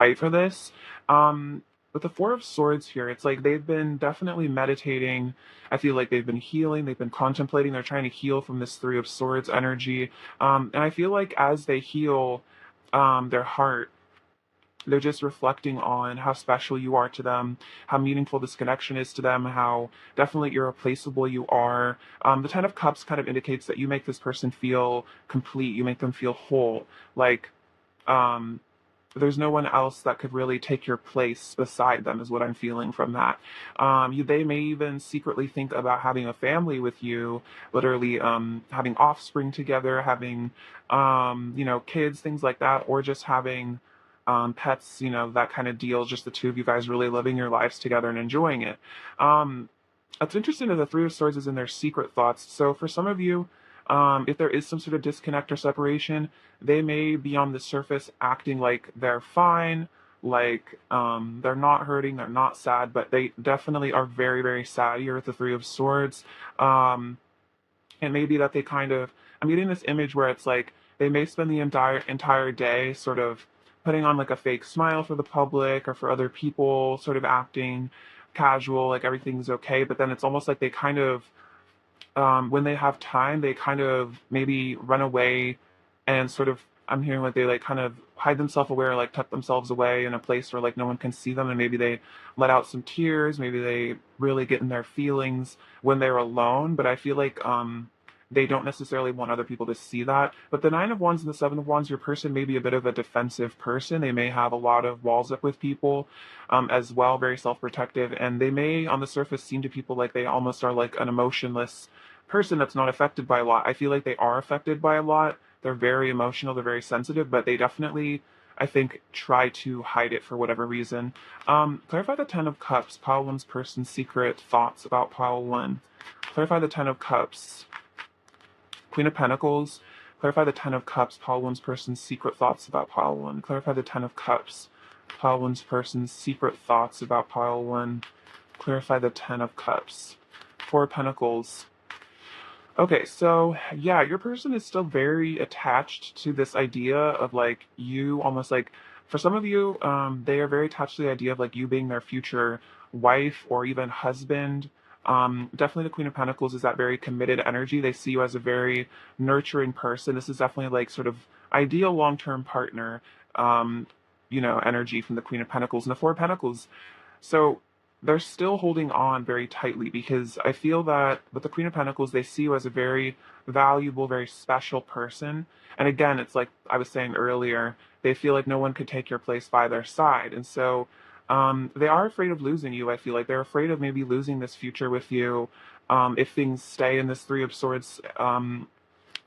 fight for this. Um, with the Four of Swords here, it's like they've been definitely meditating. I feel like they've been healing, they've been contemplating, they're trying to heal from this Three of Swords energy. And I feel like as they heal their heart, they're just reflecting on how special you are to them, how meaningful this connection is to them, how definitely irreplaceable you are. The Ten of Cups kind of indicates that you make this person feel complete, you make them feel whole. Like, um, there's no one else that could really take your place beside them, is what I'm feeling from that. They may even secretly think about having a family with you, literally having offspring together, having kids, things like that, or just having pets, that kind of deal. Just the two of you guys really living your lives together and enjoying it. Um, What's interesting is the Three of Swords is in their secret thoughts. So for some of you, if there is some sort of disconnect or separation, they may be on the surface acting like they're fine, like they're not hurting, they're not sad, but they definitely are very, very sad here with the Three of Swords. Um, and maybe that they kind of, I'm getting this image where it's like they may spend the entire day sort of putting on like a fake smile for the public or for other people, sort of acting casual, like everything's okay, but then it's almost like they kind of when they have time, they kind of maybe run away and sort of, I'm hearing like they like kind of hide themselves away or like tuck themselves away in a place where like no one can see them, and maybe they let out some tears, maybe they really get in their feelings when they're alone. But I feel like they don't necessarily want other people to see that. But the Nine of Wands and the Seven of Wands, your person may be a bit of a defensive person. They may have a lot of walls up with people as well, very self-protective, and they may on the surface seem to people like they almost are like an emotionless person that's not affected by a lot. I feel like they are affected by a lot. They're very emotional, they're very sensitive, but they definitely, I think, try to hide it for whatever reason. Clarify the Ten of Cups, pile one's person's secret thoughts about pile one. Clarify the Ten of Cups. Queen of Pentacles, clarify the Ten of Cups, pile one's person's secret thoughts about pile one. Clarify the Ten of Cups, pile one's person's secret thoughts about pile one. Clarify the Ten of Cups. Four of Pentacles, okay, so yeah, your person is still very attached to this idea of like you almost like for some of you, they are very attached to the idea of like you being their future wife or even husband. Definitely the Queen of Pentacles is that very committed energy. They see you as a very nurturing person. This is definitely like sort of ideal long-term partner, energy from the Queen of Pentacles and the Four of Pentacles. So they're still holding on very tightly because I feel that with the Queen of Pentacles, they see you as a very valuable, very special person. And again, it's like I was saying earlier, they feel like no one could take your place by their side. And so they are afraid of losing you. I feel like they're afraid of maybe losing this future with you if things stay in this Three of Swords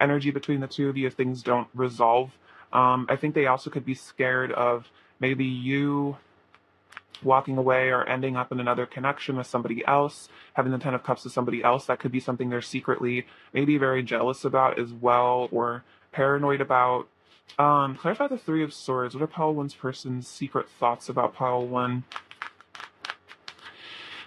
energy between the two of you, if things don't resolve. I think they also could be scared of maybe you walking away or ending up in another connection with somebody else, having the Ten of Cups with somebody else. That could be something they're secretly maybe very jealous about as well, or paranoid about. Clarify the Three of Swords. What are pile one's person's secret thoughts about pile one?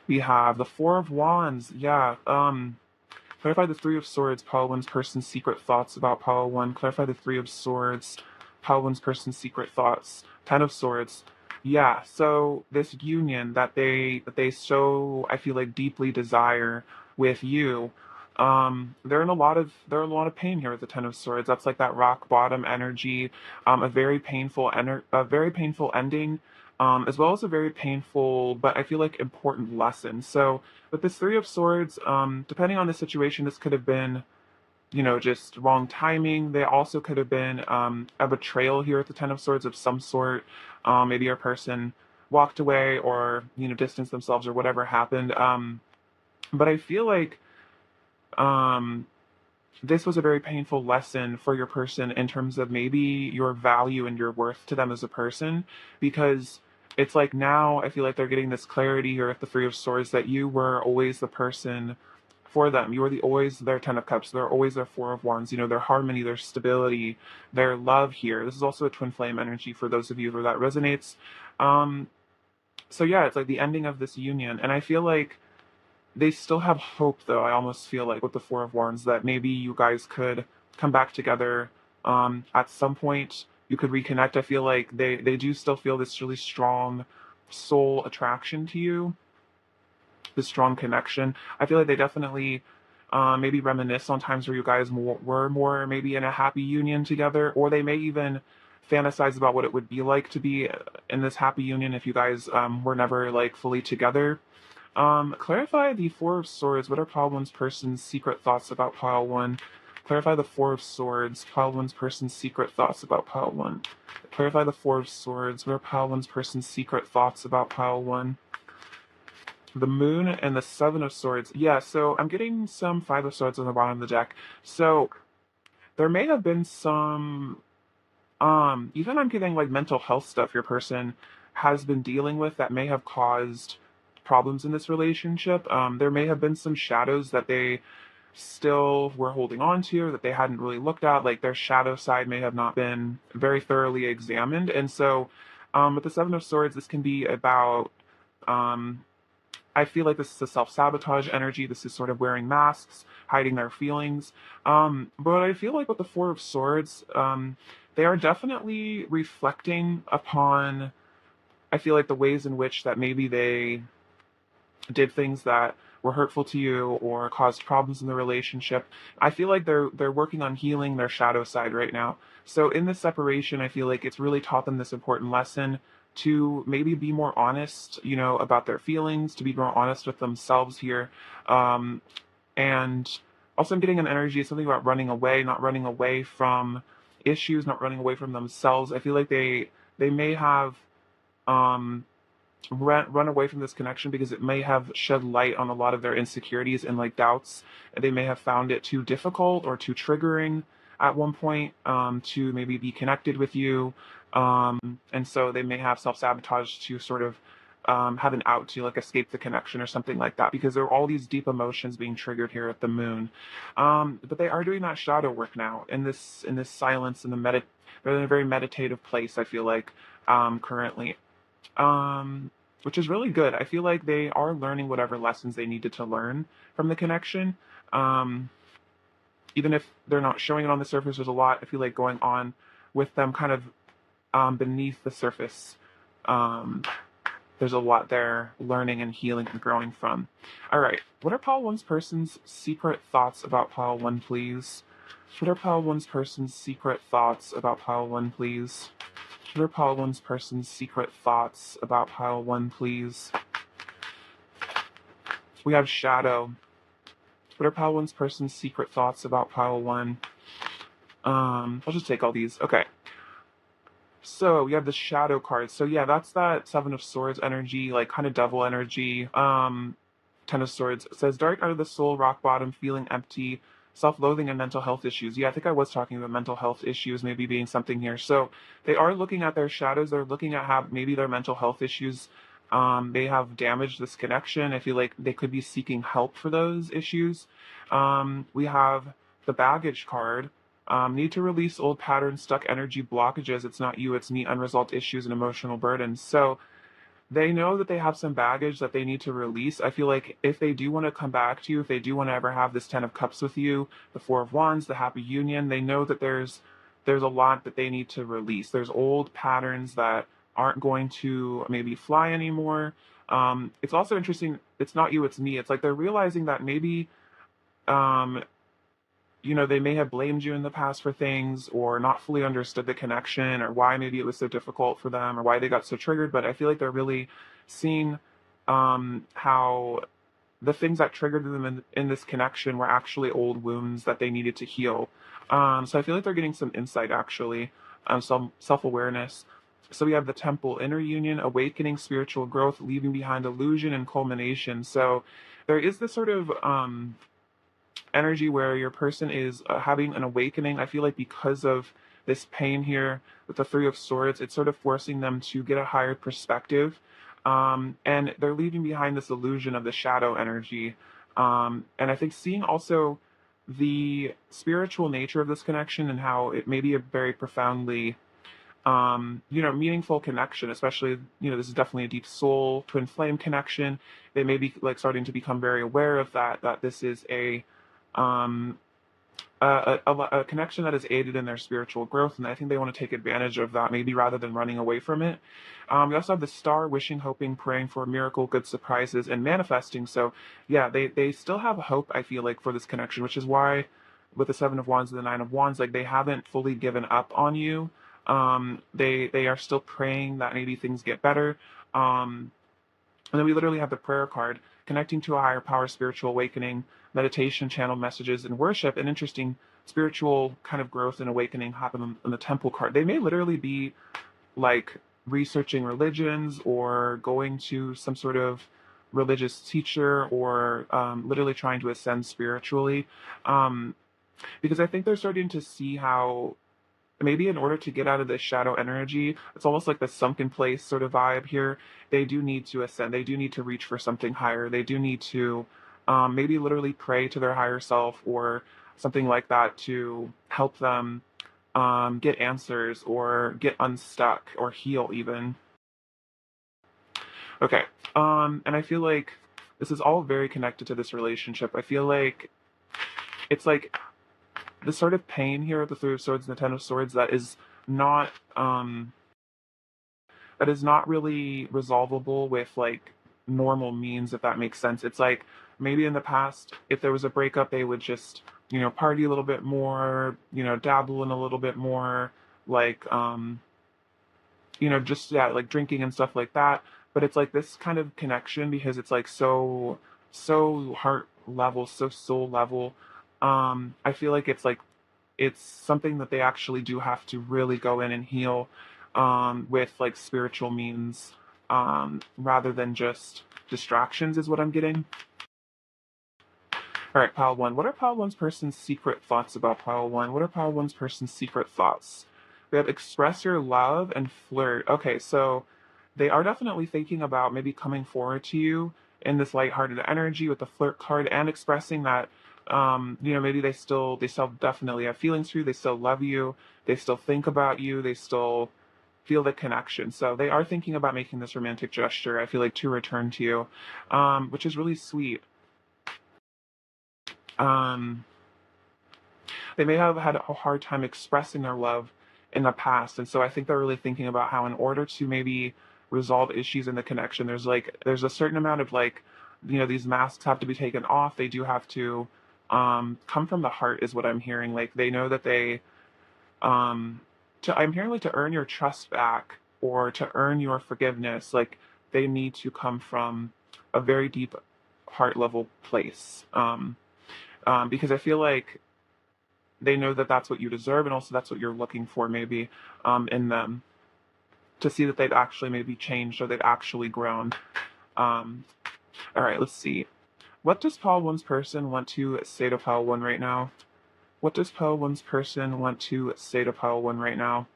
We have the Four of Wands. Yeah. Clarify the Three of Swords. Pile one's person's secret thoughts about pile one. Clarify the Three of Swords. Pile one's person's secret thoughts. Ten of Swords. Yeah, so this union that they so I feel like deeply desire with you, they're in a lot of pain here with the Ten of Swords. That's like that rock bottom energy, a very painful ending, as well as a very painful but I feel like important lesson. So with this Three of Swords, depending on the situation, this could have been just wrong timing. They also could have been a betrayal here at the Ten of Swords of some sort. Maybe your person walked away or, distanced themselves or whatever happened. But I feel like um, this was a very painful lesson for your person in terms of maybe your value and your worth to them as a person, because it's like now I feel like they're getting this clarity here at the Three of Swords that you were always the person for them. You were always their Ten of Cups. They're always their Four of Wands. Their harmony, their stability, their love here. This is also a twin flame energy for those of you where that resonates. Um, so yeah, it's like the ending of this union, and I feel like they still have hope, though. I almost feel like with the Four of Wands that maybe you guys could come back together at some point. you could reconnect. I feel like they do still feel this really strong soul attraction to you, this strong connection. I feel like they definitely maybe reminisce on times where you guys were more maybe in a happy union together, or they may even fantasize about what it would be like to be in this happy union if you guys were never like fully together. Clarify the Four of Swords. What are pile one's person's secret thoughts about pile one? Clarify the Four of Swords. Pile one's person's secret thoughts about pile one. Clarify the Four of Swords. What are pile one's person's secret thoughts about pile one? The Moon and the Seven of Swords. Yeah, so I'm getting some Five of Swords on the bottom of the deck. So there may have been some even I'm getting like mental health stuff your person has been dealing with that may have caused problems in this relationship. There may have been some shadows that they still were holding on to that they hadn't really looked at. Like their shadow side may have not been very thoroughly examined. And so with the Seven of Swords, this can be about um, I feel like this is a self-sabotage energy. This is sort of wearing masks, hiding their feelings. But I feel like with the Four of Swords, they are definitely reflecting upon, I feel like the ways in which that maybe they did things that were hurtful to you or caused problems in the relationship. I feel like they're working on healing their shadow side right now. So in this separation, I feel like it's really taught them this important lesson to maybe be more honest, about their feelings, to be more honest with themselves here. And also I'm getting an energy, something about running away, not running away from issues, not running away from themselves. I feel like they may have um run away from this connection because it may have shed light on a lot of their insecurities and like doubts. They may have found it too difficult or too triggering at one point to maybe be connected with you. And so they may have self-sabotage to sort of have an out to like escape the connection or something like that because there are all these deep emotions being triggered here at the moon. But they are doing that shadow work now in this silence in they're in a very meditative place, I feel like, currently. Which is really good. I feel like they are learning whatever lessons they needed to learn from the connection. Um, Even if they're not showing it on the surface, there's a lot I feel like going on with them kind of beneath the surface. Um, there's a lot they're learning and healing and growing from. All right, what are Pile One's person's secret thoughts about Pile One, please? What are Pile One's person's secret thoughts about Pile One, please? What are Pile One's person's secret thoughts about Pile One, please? We have Shadow. What are Pile One's person's secret thoughts about Pile One? I'll just take all these. Okay. So we have the Shadow card. So yeah, that's that Seven of Swords energy, like kind of devil energy. Ten of Swords. It says dark out of the soul, rock bottom, feeling empty, self-loathing, and mental health issues. Yeah, I think I was talking about mental health issues maybe being something here. So they are looking at their shadows. They're looking at how maybe their mental health issues they have damaged this connection. I feel like they could be seeking help for those issues. We have the baggage card. Need to release old patterns, stuck energy blockages. It's not you, it's me, unresolved issues and emotional burdens. So they know that they have some baggage that they need to release. I feel like if they do want to come back to you, if they do want to ever have this Ten of Cups with you, the Four of Wands, the Happy Union, they know that there's a lot that they need to release. There's old patterns that aren't going to maybe fly anymore. It's also interesting. It's not you, it's me. It's like they're realizing that maybe um, they may have blamed you in the past for things or not fully understood the connection or why maybe it was so difficult for them or why they got so triggered. But I feel like they're really seeing how the things that triggered them in this connection were actually old wounds that they needed to heal. So I feel like they're getting some insight actually, some self-awareness. So we have the Temple, inner union, awakening, spiritual growth, leaving behind illusion, and culmination. So there is this sort of energy where your person is having an awakening. I feel like because of this pain here with the Three of Swords, it's sort of forcing them to get a higher perspective. And they're leaving behind this illusion of the shadow energy. And I think seeing also the spiritual nature of this connection and how it may be a very profoundly meaningful connection, especially, this is definitely a deep soul twin flame connection. They may be like starting to become very aware of that this is a um, a connection that is aided in their spiritual growth, and I think they want to take advantage of that, maybe rather than running away from it. We also have the star, wishing, hoping, praying for a miracle, good surprises, and manifesting. So, yeah, they still have hope, I feel like, for this connection, which is why with the Seven of Wands and the Nine of Wands, like they haven't fully given up on you. They are still praying that maybe things get better. Um, and then we literally have the prayer card, connecting to a higher power, spiritual awakening, meditation, channel messages, and worship. An interesting spiritual kind of growth and awakening happen in the temple card. They may literally be like researching religions or going to some sort of religious teacher or literally trying to ascend spiritually. Um, because I think they're starting to see how maybe in order to get out of this shadow energy, it's almost like the sunken place sort of vibe here. They do need to ascend. They do need to reach for something higher. They do need to maybe literally pray to their higher self or something like that to help them get answers or get unstuck or heal even. Okay. And I feel like this is all very connected to this relationship. I feel like it's like the sort of pain here with the Three of Swords and the Ten of Swords not um that is not really resolvable with like normal means, if that makes sense. It's like maybe in the past, if there was a breakup, they would just, party a little bit more, dabble in a little bit more, like just yeah, like drinking and stuff like that. But it's like this kind of connection because it's like so heart level, so soul level. I feel like it's something that they actually do have to really go in and heal with like spiritual means rather than just distractions is what I'm getting. All right, pile one. What are pile one's person's secret thoughts about pile one? What are pile one's person's secret thoughts? We have express your love and flirt. Okay, so they are definitely thinking about maybe coming forward to you in this lighthearted energy with the flirt card and expressing that maybe they still definitely have feelings for you, they still love you, they still think about you, they still feel the connection. So they are thinking about making this romantic gesture, I feel like, to return to you, which is really sweet. Um, they may have had a hard time expressing their love in the past, and so I think they're really thinking about how in order to maybe resolve issues in the connection, there's a certain amount of like, these masks have to be taken off. They do have to come from the heart is what I'm hearing. Like they know that um I'm hearing like to earn your trust back or to earn your forgiveness, like they need to come from a very deep heart level place. Because I feel like they know that that's what you deserve, and also that's what you're looking for, maybe in them, to see that they've actually maybe changed or they've actually grown. Um, all right, let's see. What does Pile One's person want to say to Pile One right now? What does Pile One's person want to say to Pile One right now?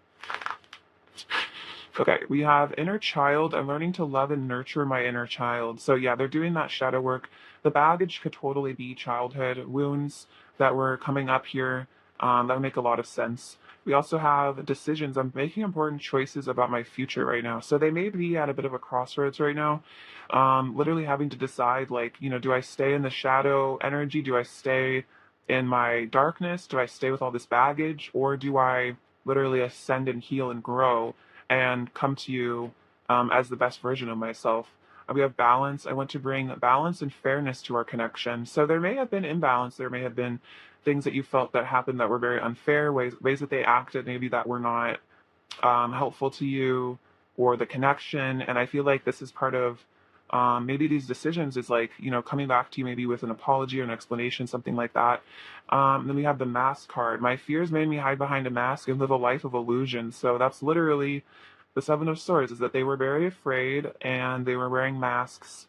Okay, we have inner child. I'm learning to love and nurture my inner child. So yeah, they're doing that shadow work. The baggage could totally be childhood wounds that were coming up here. That would make a lot of sense. We also have decisions. I'm making important choices about my future right now. So they may be at a bit of a crossroads right now. Literally having to decide, like, do I stay in the shadow energy? Do I stay in my darkness? Do I stay with all this baggage? Or do I literally ascend and heal and grow and come to you as the best version of myself? We have balance. I want to bring balance and fairness to our connection. So there may have been imbalance. There may have been things that you felt that happened that were very unfair, ways that they acted maybe that were not helpful to you or the connection. And I feel like this is part of maybe these decisions is like, coming back to you maybe with an apology or an explanation, something like that. Then we have the mask card. My fears made me hide behind a mask and live a life of illusion. So that's literally the Seven of Swords, is that they were very afraid and they were wearing masks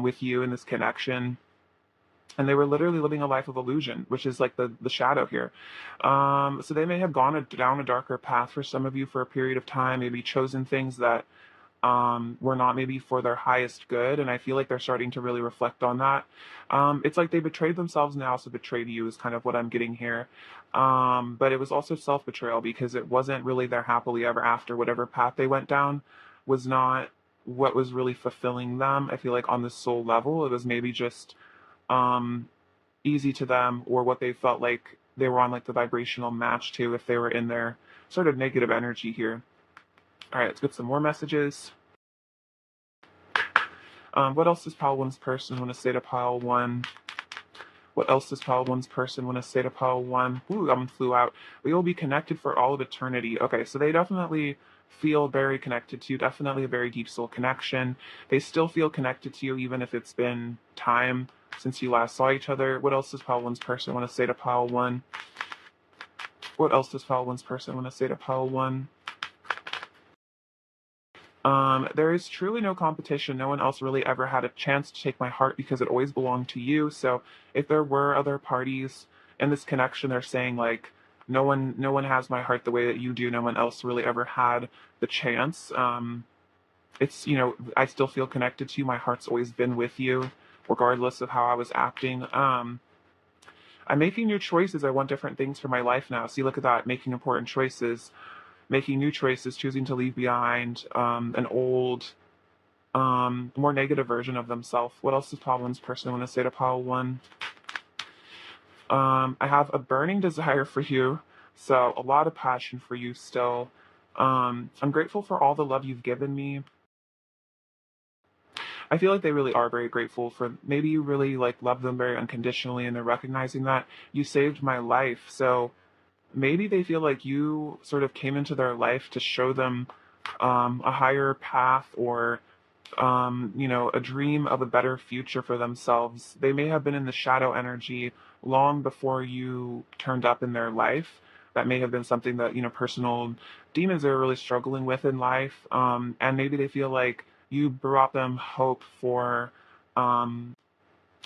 with you in this connection. And they were literally living a life of illusion, which is like the shadow here. So they may have gone down a darker path for some of you for a period of time, maybe chosen things that were not maybe for their highest good. And I feel like they're starting to really reflect on that. It's like they betrayed themselves and they also betrayed you, is kind of what I'm getting here. But it was also self-betrayal because it wasn't really their happily ever after. Whatever path they went down was not what was really fulfilling them. I feel like on the soul level, it was maybe just um, easy to them, or what they felt like they were on like the vibrational match too, if they were in their sort of negative energy here. All right, let's get some more messages. What else does pile one's person want to say to pile one? What else does pile one's person want to say to pile one? Ooh, that one flew out. We will be connected for all of eternity. Okay, so they definitely feel very connected to you, definitely a very deep soul connection. They still feel connected to you even if it's been time since you last saw each other. What else does pile one's person want to say to pile one? What else does pile one's person want to say to pile one? There is truly no competition. No one else really ever had a chance to take my heart because it always belonged to you. So if there were other parties in this connection, they're saying like, no one has my heart the way that you do. No one else really ever had the chance. It's, I still feel connected to you. My heart's always been with you, regardless of how I was acting. I'm making new choices. I want different things for my life now. See, look at that, making important choices, making new choices, choosing to leave behind an old, more negative version of themselves. What else does pile one's person want to say to pile one? I have a burning desire for you, so a lot of passion for you still. I'm grateful for all the love you've given me. I feel like they really are very grateful for, maybe you really like love them very unconditionally and they're recognizing that you saved my life. So maybe they feel like you sort of came into their life to show them a higher path, or a dream of a better future for themselves. They may have been in the shadow energy long before you turned up in their life. That may have been something that, personal demons are really struggling with in life. And maybe they feel like you brought them hope for um,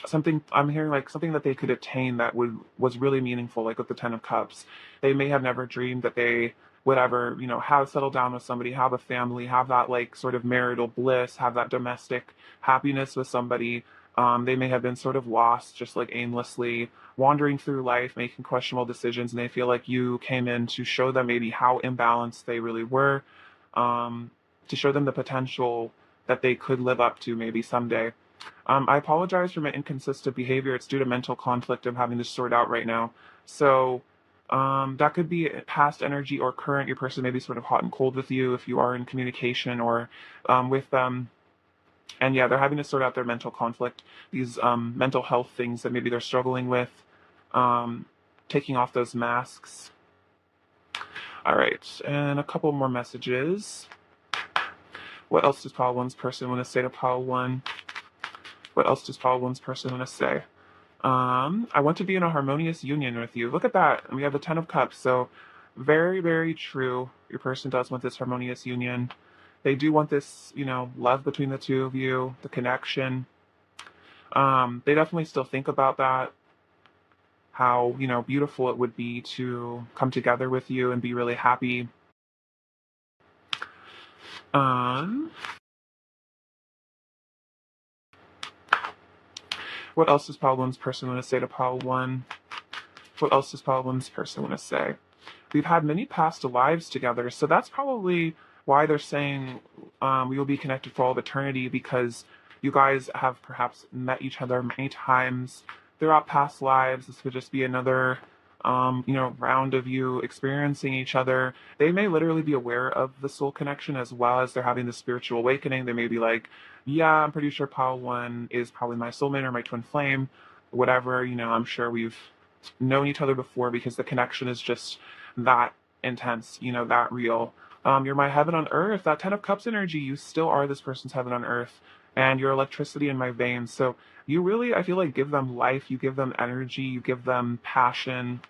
something. I'm hearing like something that they could attain that was really meaningful, like with the Ten of Cups. They may have never dreamed that they would ever, have settled down with somebody, have a family, have that like sort of marital bliss, have that domestic happiness with somebody. They may have been sort of lost, just like aimlessly wandering through life, making questionable decisions, and they feel like you came in to show them maybe how imbalanced they really were, um, to show them the potential that they could live up to maybe someday. I apologize for my inconsistent behavior. It's due to mental conflict I'm having to sort out right now. So that could be past energy or current. Your person may be sort of hot and cold with you if you are in communication or with them. And yeah, they're having to sort out their mental conflict, these mental health things that maybe they're struggling with, um, taking off those masks. All right, and a couple more messages. What else does pile one's person want to say to pile one? What else does pile one's person want to say? I want to be in a harmonious union with you. Look at that. And we have the Ten of Cups. So very, very true. Your person does want this harmonious union. They do want this, love between the two of you, the connection. They definitely still think about that, how, beautiful it would be to come together with you and be really happy. Um, what else does pile one's person want to say to pile one? What else does pile one's person want to say? We've had many past lives together, so that's probably why they're saying we will be connected for all of eternity, because you guys have perhaps met each other many times throughout past lives. This could just be another round of you experiencing each other. They may literally be aware of the soul connection as well as they're having the spiritual awakening. They may be like, yeah, I'm pretty sure Pile One is probably my soulmate or my twin flame, whatever. I'm sure we've known each other before because the connection is just that intense, that real. You're my heaven on earth. That Ten of Cups energy, you still are this person's heaven on earth, and your electricity in my veins. So you really, I feel like, give them life, you give them energy, you give them passion,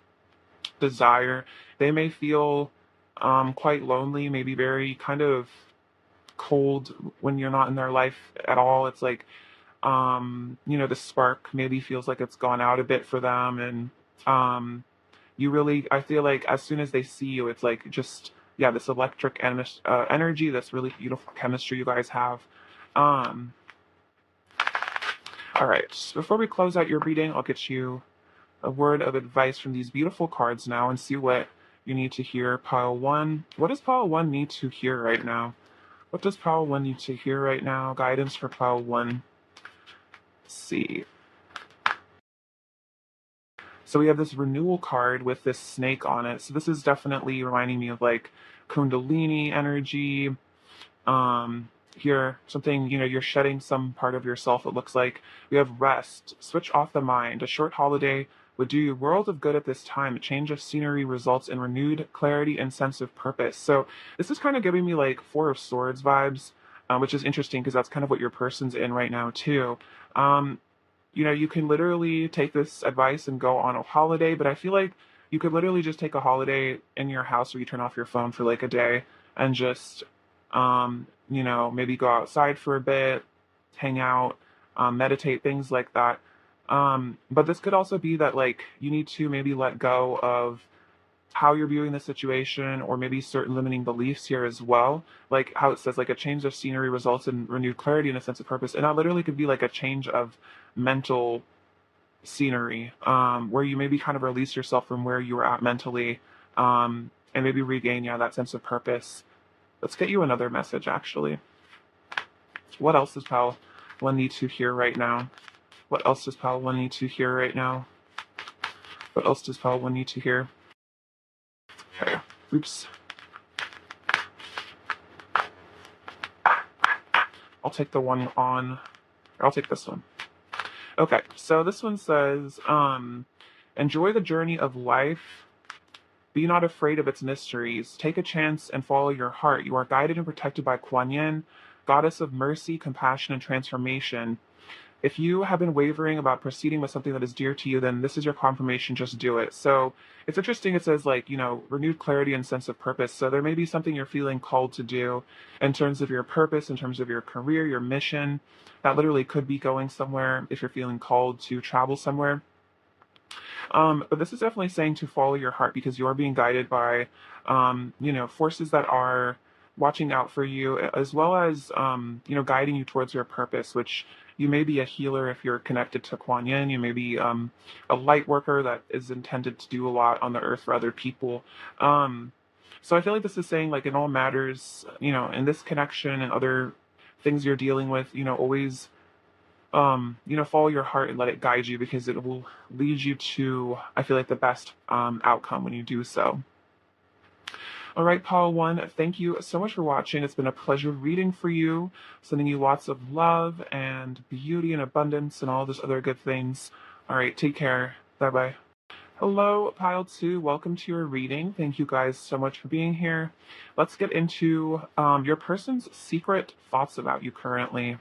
desire. They may feel quite lonely, maybe very kind of cold when you're not in their life at all. It's like, the spark maybe feels like it's gone out a bit for them. And you really, I feel like as soon as they see you, it's like just, yeah, this electric energy, this really beautiful chemistry you guys have. Um, all right, before we close out your reading, I'll get you a word of advice from these beautiful cards now and see what you need to hear. Pile one. What does pile one need to hear right now? What does pile one need to hear right now? Guidance for pile one. Let's see. So we have this renewal card with this snake on it. So this is definitely reminding me of like Kundalini energy. Um, here, something, you're shedding some part of yourself, it looks like. We have rest, switch off the mind. A short holiday would do you a world of good at this time. A change of scenery results in renewed clarity and sense of purpose. So this is kind of giving me like Four of Swords vibes, which is interesting because that's kind of what your person's in right now too. Um, you can literally take this advice and go on a holiday, but I feel like you could literally just take a holiday in your house where you turn off your phone for like a day and just, maybe go outside for a bit, hang out, meditate, things like that. But this could also be that like you need to maybe let go of how you're viewing the situation, or maybe certain limiting beliefs here as well. Like how it says, like a change of scenery results in renewed clarity and a sense of purpose. And that literally could be like a change of mental scenery, where you maybe kind of release yourself from where you were at mentally, and maybe regain, yeah, that sense of purpose. Let's get you another message, actually. What else does Pal One need to hear right now? What else does Pal One need to hear right now? What else does Pal One need to hear? Okay. Oops. I'll take the one on. I'll take this one. Okay, so this one says, enjoy the journey of life. Be not afraid of its mysteries. Take a chance and follow your heart. You are guided and protected by Kuan Yin, goddess of mercy, compassion, and transformation. If you have been wavering about proceeding with something that is dear to you, then this is your confirmation. Just do it. So it's interesting. It says, like, renewed clarity and sense of purpose. So there may be something you're feeling called to do in terms of your purpose, in terms of your career, your mission. That literally could be going somewhere if you're feeling called to travel somewhere. But this is definitely saying to follow your heart because you're being guided by, forces that are watching out for you, as well as, guiding you towards your purpose, which you may be a healer if you're connected to Kuan Yin. You may be a light worker that is intended to do a lot on the earth for other people. So I feel like this is saying, like, in all matters, in this connection and other things you're dealing with, always follow your heart and let it guide you because it will lead you to, I feel like, the best outcome when you do so. All right, Paul One, thank you so much for watching. It's been a pleasure reading for you, sending you lots of love and beauty and abundance and all those other good things. All right, take care. Bye-bye. Hello, Pile 2. Welcome to your reading. Thank you guys so much for being here. Let's get into your person's secret thoughts about you currently.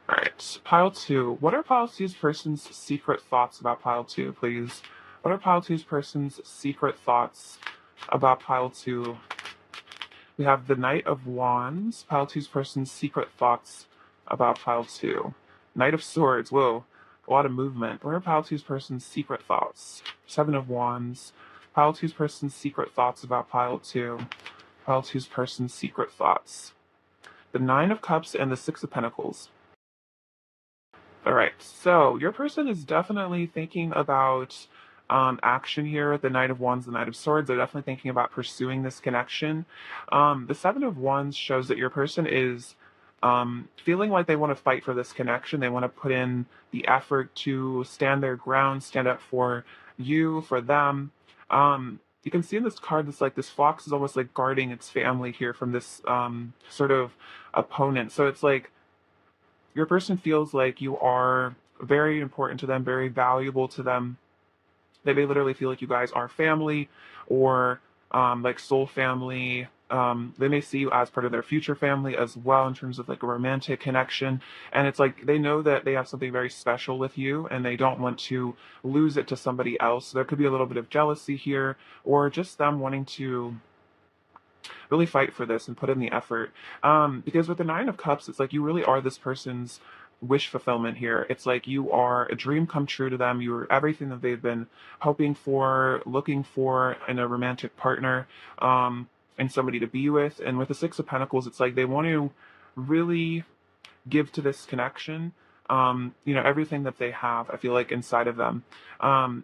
All right, Pile 2. What are Pile 2's person's secret thoughts about Pile 2, please? What are Pile 2's person's secret thoughts about Pile 2? We have the Knight of Wands. Pile 2's person's secret thoughts about Pile 2. Knight of Swords. Whoa, a lot of movement. What are Pile 2's person's secret thoughts? Seven of Wands. Pile 2's person's secret thoughts about Pile 2. Pile 2's person's secret thoughts. The Nine of Cups and the Six of Pentacles. All right, so your person is definitely thinking about action here with the Knight of Wands, the Knight of Swords. They're definitely thinking about pursuing this connection. The Seven of Wands shows that your person is feeling like they want to fight for this connection. They want to put in the effort to stand their ground, stand up for you, for them. You can see in this card, this fox is almost like guarding its family here from this sort of opponent. So it's like, your person feels like you are very important to them, very valuable to them. They may literally feel like you guys are family or like soul family. They may see you as part of their future family as well in terms of like a romantic connection. And it's like they know that they have something very special with you and they don't want to lose it to somebody else. So there could be a little bit of jealousy here or just them wanting to really fight for this and put in the effort. Because with the Nine of Cups, it's like you really are this person's wish fulfillment here. It's like you are a dream come true to them. You're everything that they've been hoping for, looking for in a romantic partner, and somebody to be with. And with the Six of Pentacles, it's like they want to really give to this connection, everything that they have, I feel like, inside of them.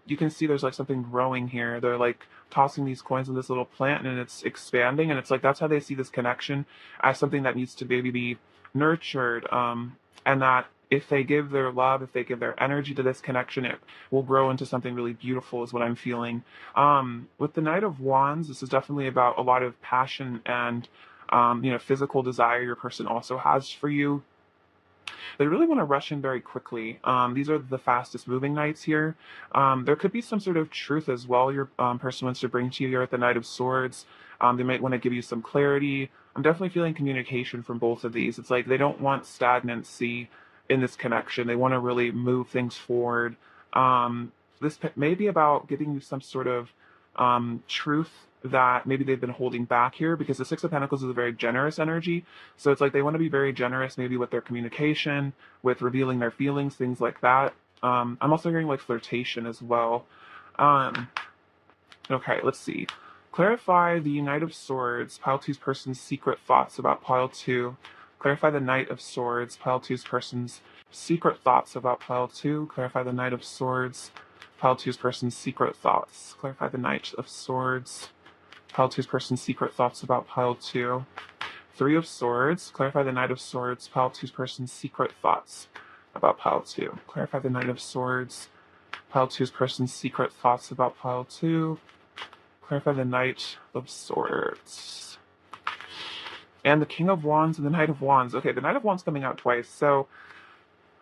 You can see there's like something growing here. They're like tossing these coins in this little plant and it's expanding. And it's like, that's how they see this connection as something that needs to maybe be nurtured. And that if they give their love, if they give their energy to this connection, it will grow into something really beautiful, is what I'm feeling. With the Knight of Wands, this is definitely about a lot of passion and physical desire your person also has for you. They really want to rush in very quickly. These are the fastest moving knights here. There could be some sort of truth as well your person wants to bring to you here at the Knight of Swords. They might want to give you some clarity. I'm definitely feeling communication from both of these. It's like they don't want stagnancy in this connection. They want to really move things forward. This may be about giving you some sort of truth that maybe they've been holding back here, because the Six of Pentacles is a very generous energy. So it's like they want to be very generous, maybe with their communication, with revealing their feelings, things like that. I'm also hearing like flirtation as well. Um, okay, let's see. Clarify the Knight of Swords, pile two's person's secret thoughts about pile two. Clarify the Knight of Swords, pile two's person's secret thoughts about pile two. Clarify the Knight of Swords, pile two's person's secret thoughts. Clarify the Knight of Swords, pile two's person's secret thoughts about pile two. Three of Swords. Clarify the Knight of Swords, pile two's person's secret thoughts about pile two. Clarify the Knight of Swords, pile two's person's secret thoughts about pile two. Clarify the Knight of Swords. And the King of Wands and the Knight of Wands. Okay, the Knight of Wands coming out twice. So,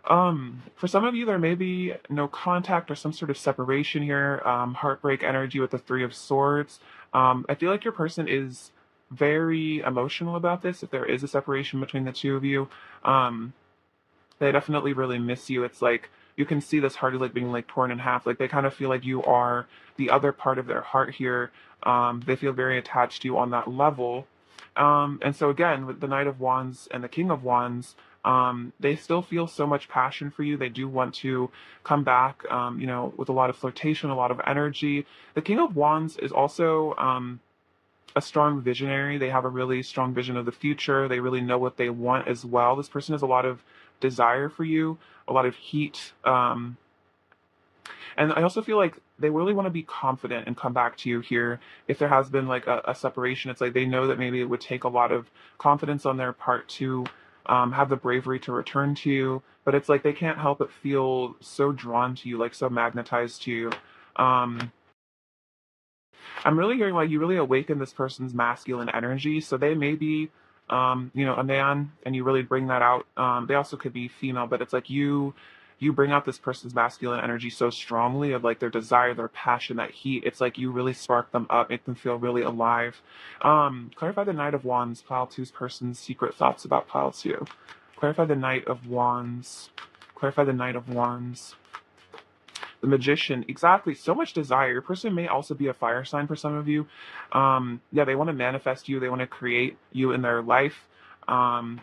for some of you, there may be no contact or some sort of separation here. Heartbreak energy with the Three of Swords. I feel like your person is very emotional about this. If there is a separation between the two of you, they definitely really miss you. It's like you can see this heart is like being like torn in half. Like they kind of feel like you are the other part of their heart here. They feel very attached to you on that level. And so again, with the Knight of Wands and the King of Wands, they still feel so much passion for you. They do want to come back, with a lot of flirtation, a lot of energy. The King of Wands is also a strong visionary. They have a really strong vision of the future. They really know what they want as well. This person has a lot of desire for you, a lot of heat. And I also feel like they really want to be confident and come back to you here. If there has been like a separation, it's like they know that maybe it would take a lot of confidence on their part to have the bravery to return to you. But it's like they can't help but feel so drawn to you, like so magnetized to you. Um, I'm really hearing like you really awaken this person's masculine energy. So they may be, a man, and you really bring that out. They also could be female, but it's like you bring out this person's masculine energy so strongly of like their desire, their passion, that heat. It's like you really spark them up, make them feel really alive. Clarify the Knight of Wands, pile two's person's secret thoughts about pile two. Clarify the Knight of Wands. Clarify the Knight of Wands. The Magician, exactly. So much desire. Your person may also be a fire sign for some of you. Yeah, they want to manifest you. They want to create you in their life. Um,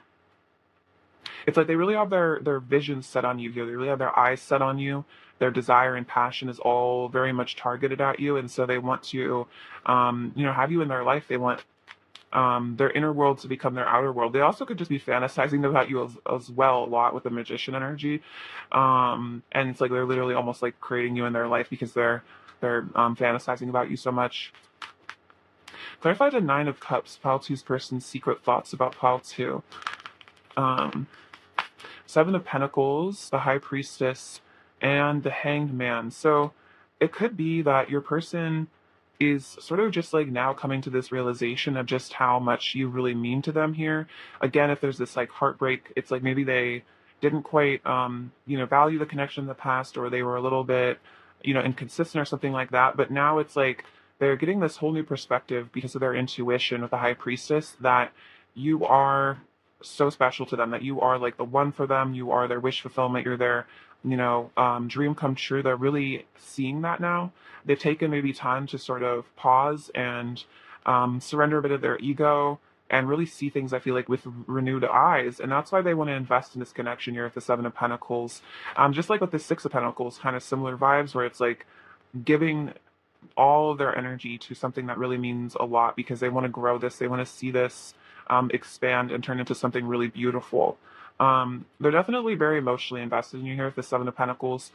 it's like they really have their vision set on you here. They really have their eyes set on you. Their desire and passion is all very much targeted at you, and so they want to, have you in their life. They want their inner world to become their outer world. They also could just be fantasizing about you as well a lot with the Magician energy, and it's like they're literally almost like creating you in their life because they're fantasizing about you so much. Clarify the Nine of Cups, pile two's person's secret thoughts about pile two. Um, Seven of Pentacles, the High Priestess, and the Hanged Man. So it could be that your person is sort of just like now coming to this realization of just how much you really mean to them here. Again, if there's this like heartbreak, it's like maybe they didn't quite, value the connection in the past, or they were a little bit, inconsistent or something like that. But now it's like they're getting this whole new perspective because of their intuition with the High Priestess that you are so special to them, that you are like the one for them. You are their wish fulfillment. You're their, dream come true. They're really seeing that now. They've taken maybe time to sort of pause and surrender a bit of their ego and really see things, I feel like, with renewed eyes. And that's why they want to invest in this connection here with the Seven of Pentacles. Just like with the Six of Pentacles, kind of similar vibes, where it's like giving all of their energy to something that really means a lot because they want to grow this, they want to see this expand and turn into something really beautiful. They're definitely very emotionally invested in you here with the Seven of Pentacles.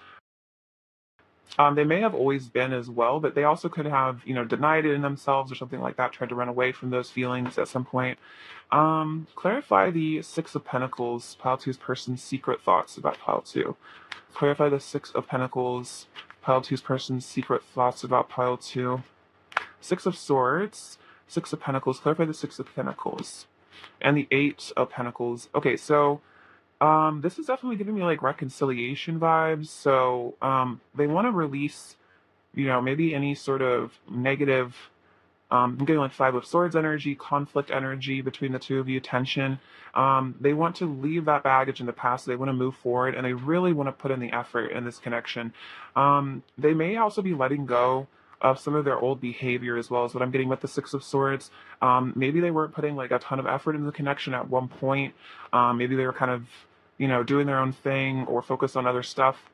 They may have always been as well, but they also could have, denied it in themselves or something like that, tried to run away from those feelings at some point. Clarify the Six of Pentacles, pile two's person's secret thoughts about pile two. Clarify the Six of Pentacles, pile two's person's secret thoughts about pile two. Six of Swords, Six of Pentacles, clarify the Six of Pentacles. And the Eight of Pentacles. Okay, so this is definitely giving me like reconciliation vibes. So they want to release, maybe any sort of negative. I'm getting like Five of Swords energy, conflict energy between the two of you, tension. They want to leave that baggage in the past. They want to move forward, and they really want to put in the effort in this connection. They may also be letting go of some of their old behavior as well as what I'm getting with the Six of Swords. Maybe they weren't putting like a ton of effort into the connection at one point. Maybe they were kind of, doing their own thing or focused on other stuff.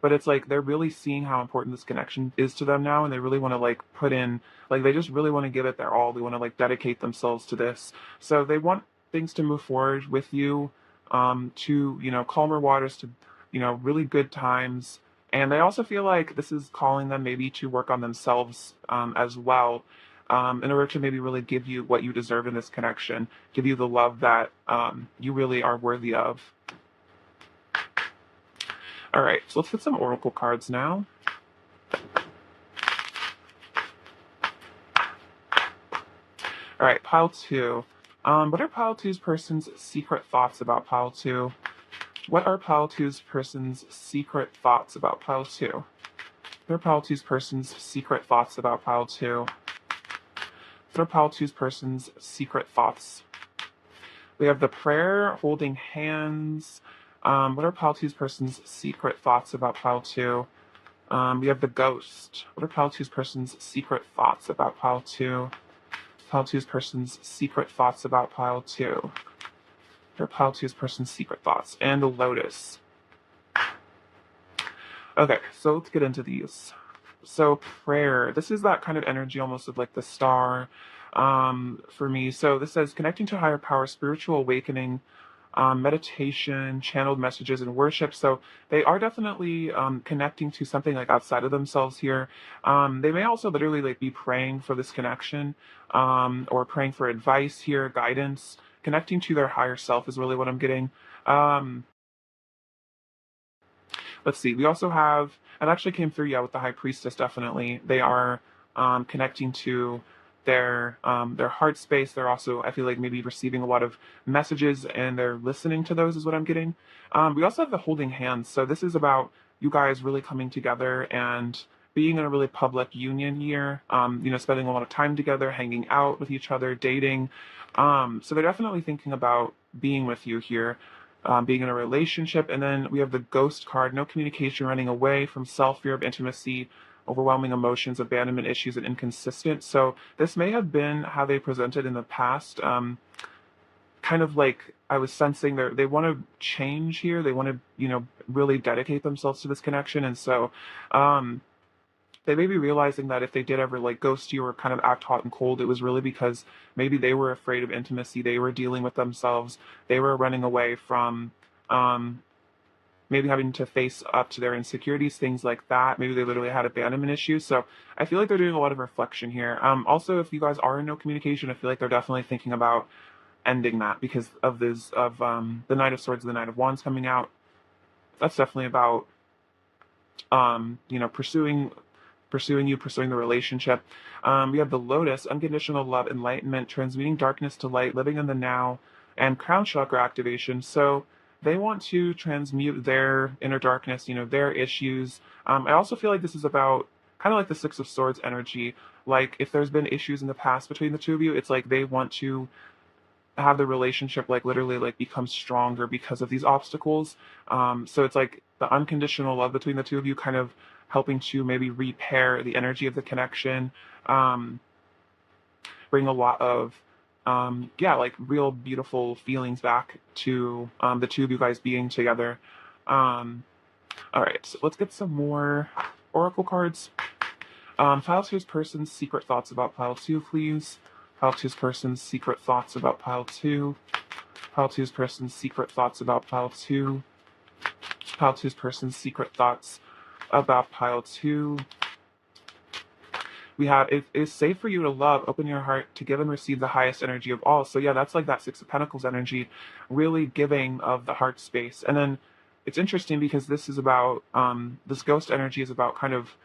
But it's like they're really seeing how important this connection is to them now, and they really want to like put in, like they just really want to give it their all. They want to like dedicate themselves to this. So they want things to move forward with you, to calmer waters, to really good times. And they also feel like this is calling them maybe to work on themselves, as well, in order to maybe really give you what you deserve in this connection, give you the love that you really are worthy of. All right, so let's get some oracle cards now. All right, pile two. What are pile two's person's secret thoughts about pile two? What are pile two's person's secret thoughts about pile two? What are pile two's person's secret thoughts about pile two? What are pile two's person's secret thoughts? We have the prayer, holding hands. What are pile two's person's secret thoughts about pile two? We have the ghost. What are pile two's person's secret thoughts about pile two? Pile two's person's secret thoughts about pile two. What are pile two's person's secret thoughts? And the lotus. Okay, so let's get into these. So prayer, this is that kind of energy almost of like the star, for me. So this says connecting to higher power, spiritual awakening, meditation, channeled messages, and worship. So they are definitely connecting to something like outside of themselves here. They may also literally like be praying for this connection, or praying for advice here, guidance. Connecting to their higher self is really what I'm getting. Let's see. We also have, it actually came through, yeah, with the High Priestess, definitely. They are connecting to their heart space. They're also, I feel like, maybe receiving a lot of messages and they're listening to those is what I'm getting. We also have the holding hands. So this is about you guys really coming together and being in a really public union here, spending a lot of time together, hanging out with each other, dating. So they're definitely thinking about being with you here, being in a relationship. And then we have the ghost card, no communication, running away from self, fear of intimacy, overwhelming emotions, abandonment issues, and inconsistent. So this may have been how they presented in the past. Kind of like I was sensing they want to change here. They want to, really dedicate themselves to this connection. And so they may be realizing that if they did ever like ghost you or kind of act hot and cold, it was really because maybe they were afraid of intimacy. They were dealing with themselves. They were running away from maybe having to face up to their insecurities, things like that. Maybe they literally had abandonment issues. So I feel like they're doing a lot of reflection here. Also, if you guys are in no communication, I feel like they're definitely thinking about ending that because of the Knight of Swords and the Knight of Wands coming out. That's definitely about pursuing you, pursuing the relationship. We have the Lotus, unconditional love, enlightenment, transmuting darkness to light, living in the now, and crown chakra activation. So they want to transmute their inner darkness, their issues. I also feel like this is about kind of like the Six of Swords energy. Like if there's been issues in the past between the two of you, it's like they want to have the relationship like literally like become stronger because of these obstacles. So it's like the unconditional love between the two of you kind of helping to maybe repair the energy of the connection, bring a lot of like real beautiful feelings back to the two of you guys being together. All right, so let's get some more oracle cards. Pile two's person's secret thoughts about pile two, please. Pile two's person's secret thoughts about pile two. Pile two's person's secret thoughts about pile two. Pile two's person's secret thoughts about pile two. We have, it is safe for you to love, open your heart to give and receive the highest energy of all. So yeah, that's like that Six of Pentacles energy, really giving of the heart space. And then it's interesting because this is about, this ghost energy is about kind of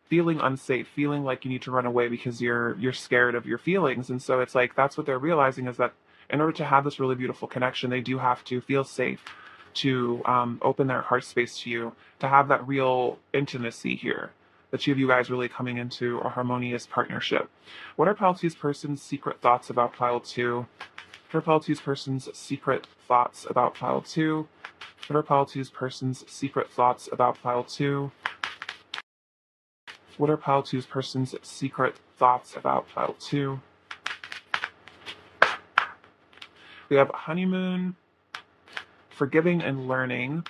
feeling unsafe, feeling like you need to run away because you're scared of your feelings. And so it's like that's what they're realizing, is that in order to have this really beautiful connection, they do have to feel safe to open their heart space to you, to have that real intimacy here. The two of you guys really coming into a harmonious partnership. What are Pile Two's person's secret thoughts about Pile Two? What are Pile Two's person's secret thoughts about Pile Two? What are Pile Two's person's secret thoughts about Pile Two? What are Pile Two's person's secret thoughts about Pile Two? We have honeymoon, forgiving and learning,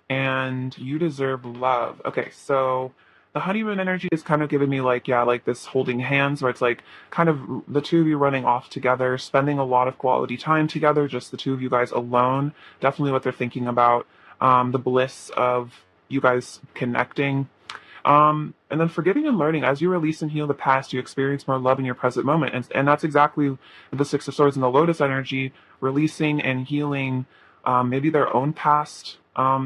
and you deserve love. Okay, so the honeymoon energy is kind of giving me like, yeah, like this holding hands, where it's like kind of the two of you running off together, spending a lot of quality time together, just the two of you guys alone. Definitely what they're thinking about. The bliss of you guys connecting. And then forgiving and learning. As you release and heal the past, you experience more love in your present moment. And that's exactly the Six of Swords and the Lotus energy, releasing and healing maybe their own past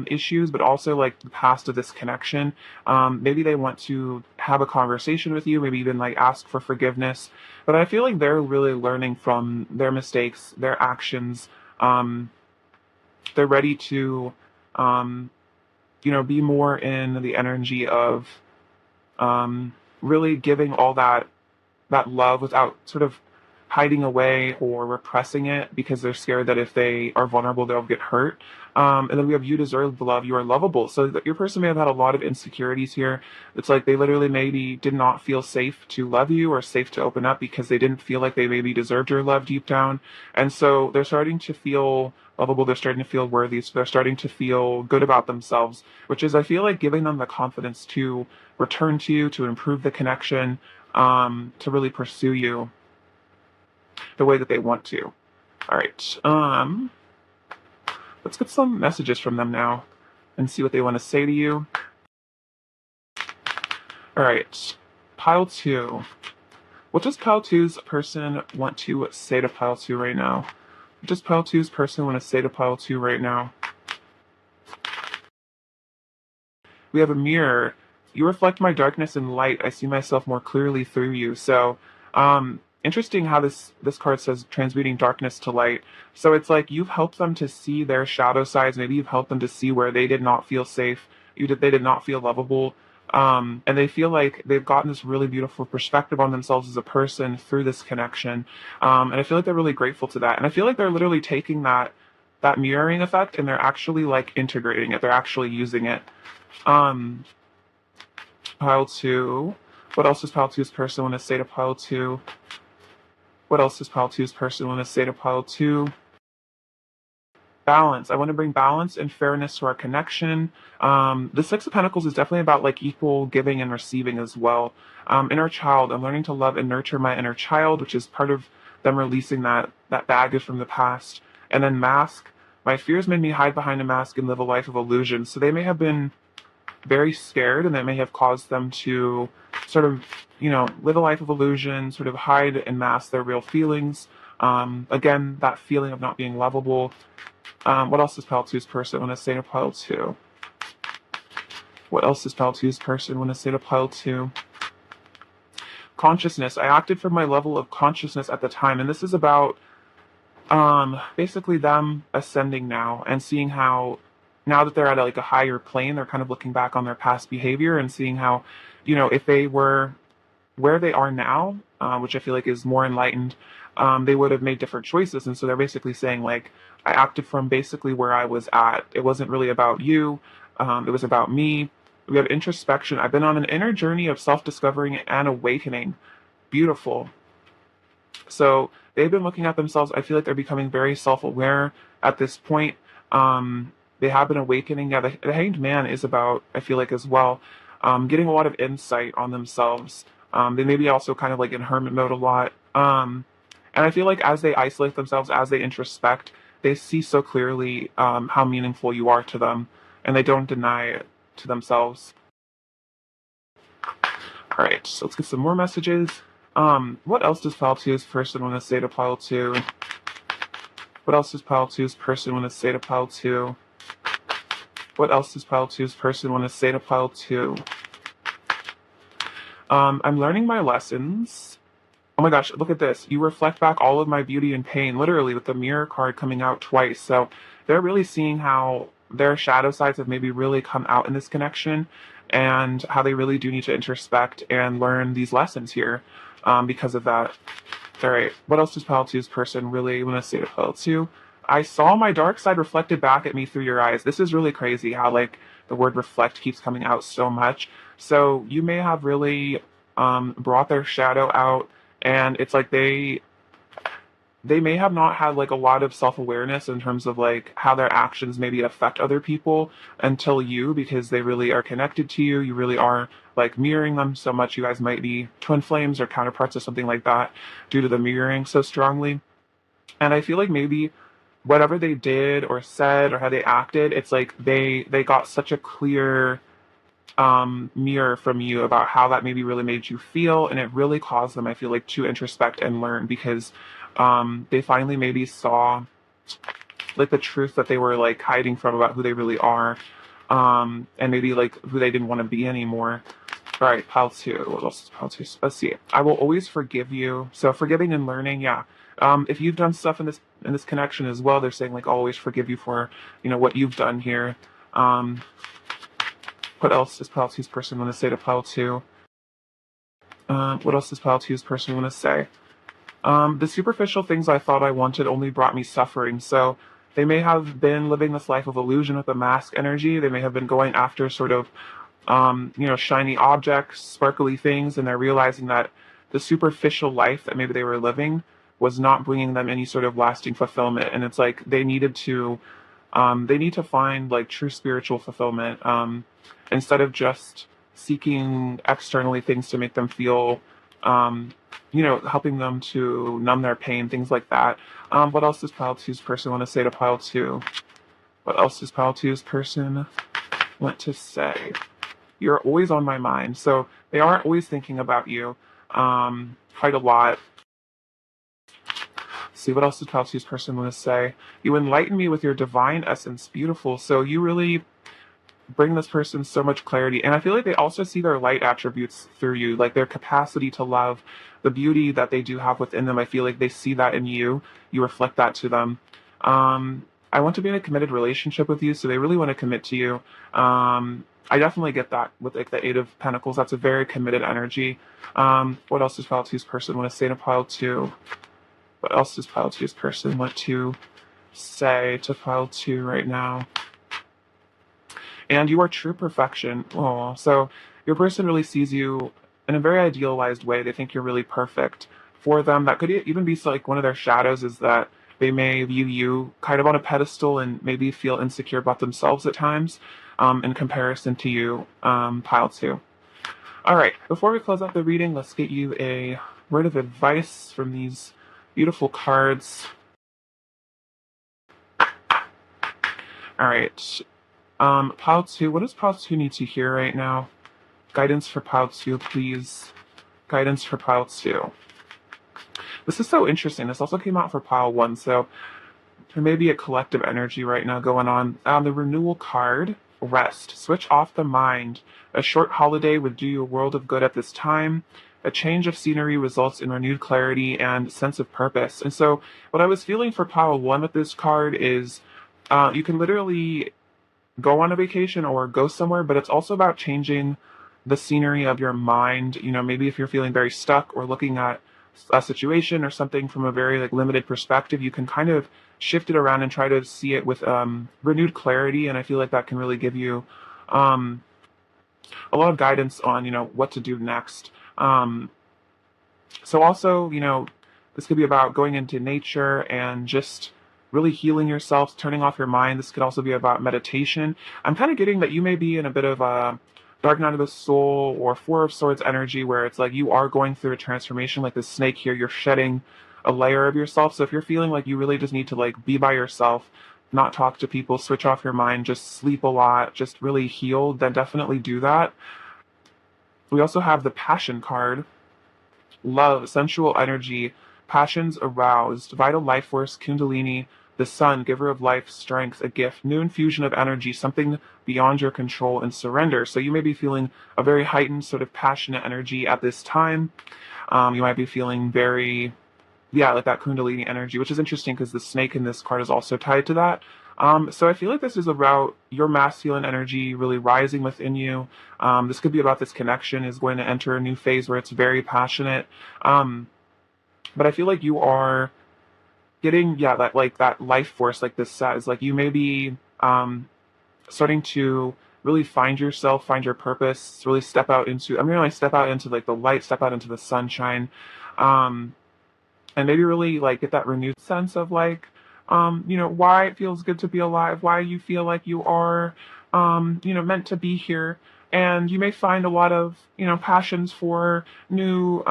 issues, but also like the past of this connection. Maybe they want to have a conversation with you, maybe even like ask for forgiveness. But I feel like they're really learning from their mistakes, their actions. They're ready to be more in the energy of really giving all that love without sort of hiding away or repressing it, because they're scared that if they are vulnerable, they'll get hurt. And then we have you deserve love, you are lovable. So that your person may have had a lot of insecurities here. It's like they literally maybe did not feel safe to love you or safe to open up because they didn't feel like they maybe deserved your love deep down. And so they're starting to feel lovable, they're starting to feel worthy, so they're starting to feel good about themselves, which is, I feel like, giving them the confidence to return to you, to improve the connection, to really pursue you the way that they want to. All right. Let's get some messages from them now and see what they want to say to you. All right. Pile two. What does Pile two's person want to say to Pile two right now? What does Pile two's person want to say to Pile two right now? We have a mirror. You reflect my darkness and light. I see myself more clearly through you. So, interesting how this card says transmuting darkness to light. So it's like you've helped them to see their shadow sides. Maybe you've helped them to see where they did not feel safe. They did not feel lovable. And they feel like they've gotten this really beautiful perspective on themselves as a person through this connection. And I feel like they're really grateful to that. And I feel like they're literally taking that mirroring effect and they're actually like integrating it. They're actually using it. Pile two. What else does Pile two's person want to say to Pile two? What else does Pile two's person want to say to Pile two? Balance. I want to bring balance and fairness to our connection. The Six of Pentacles is definitely about like equal giving and receiving as well. Inner child. I'm learning to love and nurture my inner child, which is part of them releasing that baggage from the past. And then mask. My fears made me hide behind a mask and live a life of illusion. So they may have been very scared, and that may have caused them to sort of, live a life of illusion, sort of hide and mask their real feelings. Again, that feeling of not being lovable. What else does Pile two's person want to say to Pile two? What else does Pile two's person want to say to Pile two? Consciousness. I acted from my level of consciousness at the time, and this is about basically them ascending now and seeing how, now that they're at like a higher plane, they're kind of looking back on their past behavior and seeing how, if they were where they are now, which I feel like is more enlightened, they would have made different choices. And so they're basically saying like, I acted from basically where I was at. It wasn't really about you. It was about me. We have introspection. I've been on an inner journey of self-discovering and awakening. Beautiful. So they've been looking at themselves. I feel like they're becoming very self-aware at this point. They have been awakening. Yeah, the Hanged Man is about, I feel like, as well, getting a lot of insight on themselves. They may be also kind of like in hermit mode a lot. And I feel like as they isolate themselves, as they introspect, they see so clearly how meaningful you are to them, and they don't deny it to themselves. All right, so let's get some more messages. What else does Pile 2's person want to say to Pile 2? What else does Pile 2's person want to say to Pile 2? What else does Pile 2's person want to say to Pile 2? I'm learning my lessons. Oh my gosh, look at this. You reflect back all of my beauty and pain, literally, with the mirror card coming out twice. So they're really seeing how their shadow sides have maybe really come out in this connection, and how they really do need to introspect and learn these lessons here because of that. All right, what else does Pile 2's person really want to say to Pile 2? I saw my dark side reflected back at me through your eyes. This is really crazy how, like, the word reflect keeps coming out so much. So you may have really brought their shadow out, and it's like they may have not had like a lot of self-awareness in terms of like how their actions maybe affect other people until you, because they really are connected to you. You really are like mirroring them so much. You guys might be twin flames or counterparts or something like that due to the mirroring so strongly. And I feel like maybe whatever they did or said or how they acted, it's like they got such a clear mirror from you about how that maybe really made you feel, and it really caused them, I feel like, to introspect and learn, because they finally maybe saw like the truth that they were like hiding from about who they really are, and maybe like who they didn't want to be anymore. All right, Pile 2. What else is Pile 2? Let's see. I will always forgive you. So forgiving and learning, yeah. If you've done stuff in this connection as well, they're saying like always forgive you for what you've done here. What else does Pile 2's person want to say to Pile 2? What else does Pile 2's person want to say? The superficial things I thought I wanted only brought me suffering. So they may have been living this life of illusion with the mask energy. They may have been going after sort of, shiny objects, sparkly things, and they're realizing that the superficial life that maybe they were living was not bringing them any sort of lasting fulfillment. And it's like they need to find like true spiritual fulfillment, instead of just seeking externally things to make them feel, helping them to numb their pain, things like that. What else does Pile 2's person want to say to Pile 2? What else does Pile 2's person want to say? You're always on my mind. So they are always thinking about you quite a lot. Let's see, what else does Pile 2's person want to say? You enlighten me with your divine essence. Beautiful. So you really bring this person so much clarity. And I feel like they also see their light attributes through you, like their capacity to love, the beauty that they do have within them. I feel like they see that in you. You reflect that to them. I want to be in a committed relationship with you, so they really want to commit to you. I definitely get that with like the Eight of Pentacles. That's a very committed energy. What else does Pile 2's person want to say to Pile 2? What else does Pile 2's person want to say to Pile 2 right now? And you are true perfection. Oh, so your person really sees you in a very idealized way. They think you're really perfect for them. That could even be like one of their shadows, is that they may view you kind of on a pedestal and maybe feel insecure about themselves at times, in comparison to you, Pile 2. All right, before we close out the reading, let's get you a word of advice from these beautiful cards. All right. Pile 2, what does Pile 2 need to hear right now? Guidance for Pile 2, please. Guidance for Pile 2. This is so interesting. This also came out for Pile 1, so there may be a collective energy right now going on. The renewal card, rest. Switch off the mind. A short holiday would do you a world of good at this time. A change of scenery results in renewed clarity and sense of purpose. And so what I was feeling for Pile 1 with this card is you can literally go on a vacation or go somewhere, but it's also about changing the scenery of your mind. Maybe if you're feeling very stuck or looking at a situation or something from a very like limited perspective, you can kind of shift it around and try to see it with renewed clarity. And I feel like that can really give you a lot of guidance on what to do next. So also, this could be about going into nature and just really healing yourself, turning off your mind. This could also be about meditation. I'm kind of getting that you may be in a bit of a Dark Night of the Soul or Four of Swords energy, where it's like you are going through a transformation, like the snake here. You're shedding a layer of yourself. So if you're feeling like you really just need to like be by yourself, not talk to people, switch off your mind, just sleep a lot, just really heal, then definitely do that. We also have the Passion card. Love, sensual energy, passions aroused, vital life force, kundalini, the sun, giver of life, strength, a gift, new infusion of energy, something beyond your control, and surrender. So you may be feeling a very heightened sort of passionate energy at this time. You might be feeling very, yeah, like that kundalini energy, which is interesting because the snake in this card is also tied to that. So I feel like this is about your masculine energy really rising within you. This could be about this connection is going to enter a new phase where it's very passionate. Um, but I feel like you are getting, yeah, that like that life force, like this says, like you may be starting to really find yourself, find your purpose, really step out into, I mean, like step out into like the light, step out into the sunshine. Um, and maybe really like get that renewed sense of like why it feels good to be alive, why you feel like you are meant to be here. And you may find a lot of passions for new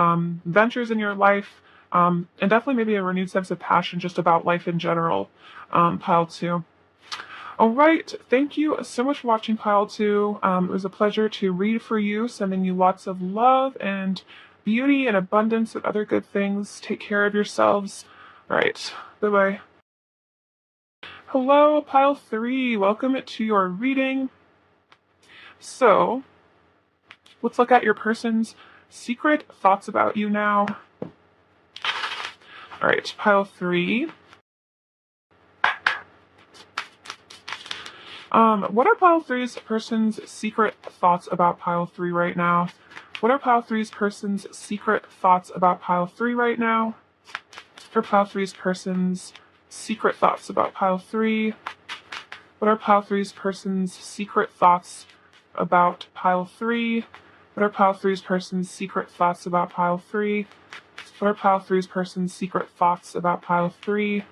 ventures in your life, and definitely maybe a renewed sense of passion just about life in general. Pile 2. All right, thank you so much for watching Pile 2. It was a pleasure to read for you, sending you lots of love and beauty and abundance and other good things. Take care of yourselves. All right, bye-bye. Hello, Pile 3. Welcome to your reading. So, let's look at your person's secret thoughts about you now. All right, Pile 3. What are Pile 3's person's secret thoughts about Pile 3 right now? What are Pile 3's person's secret thoughts about Pile 3 right now? What are Pile 3's person's secret thoughts about Pile 3? What are Pile 3's person's secret thoughts about Pile 3? What are Pile 3's person's secret thoughts about Pile 3? What are Pile 3's person's secret thoughts about Pile 3?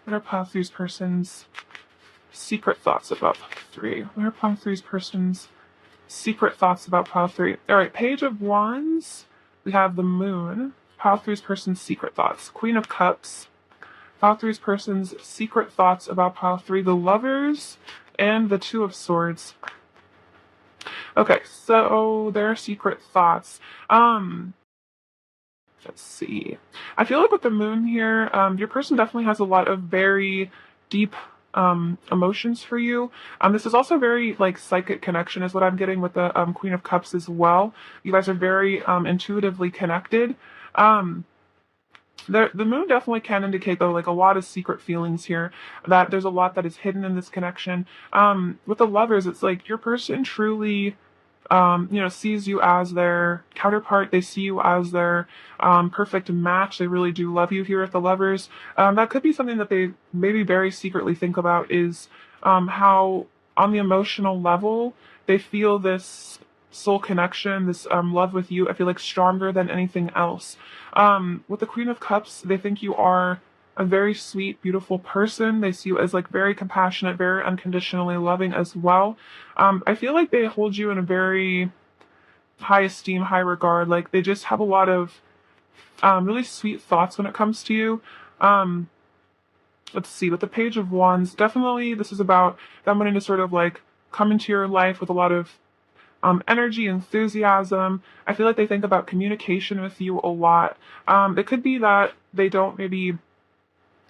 What are Pile 3's person's secret thoughts about Pile 3? What are Pile 3's person's secret thoughts about Pile 3? All right, Page of Wands. We have the Moon. Pile 3's person's secret thoughts. Queen of Cups. Pile 3's person's secret thoughts about Pile 3. The Lovers and the Two of Swords. Okay, so their secret thoughts. Let's see. I feel like with the Moon here, your person definitely has a lot of very deep emotions for you. This is also very like psychic connection is what I'm getting with the Queen of Cups as well. You guys are very intuitively connected. The moon definitely can indicate though like a lot of secret feelings here, that there's a lot that is hidden in this connection. With the Lovers, it's like your person truly sees you as their counterpart. They see you as their perfect match. They really do love you here at the Lovers. That could be something that they maybe very secretly think about is how on the emotional level they feel this soul connection, this love with you. I feel like stronger than anything else. With the Queen of Cups, they think you are a very sweet, beautiful person. They see you as like very compassionate, very unconditionally loving as well. I feel like they hold you in a very high esteem, high regard. Like they just have a lot of really sweet thoughts when it comes to you. Let's see, with the Page of Wands, definitely this is about them wanting to sort of like come into your life with a lot of energy, enthusiasm. I feel like they think about communication with you a lot. It could be that they don't maybe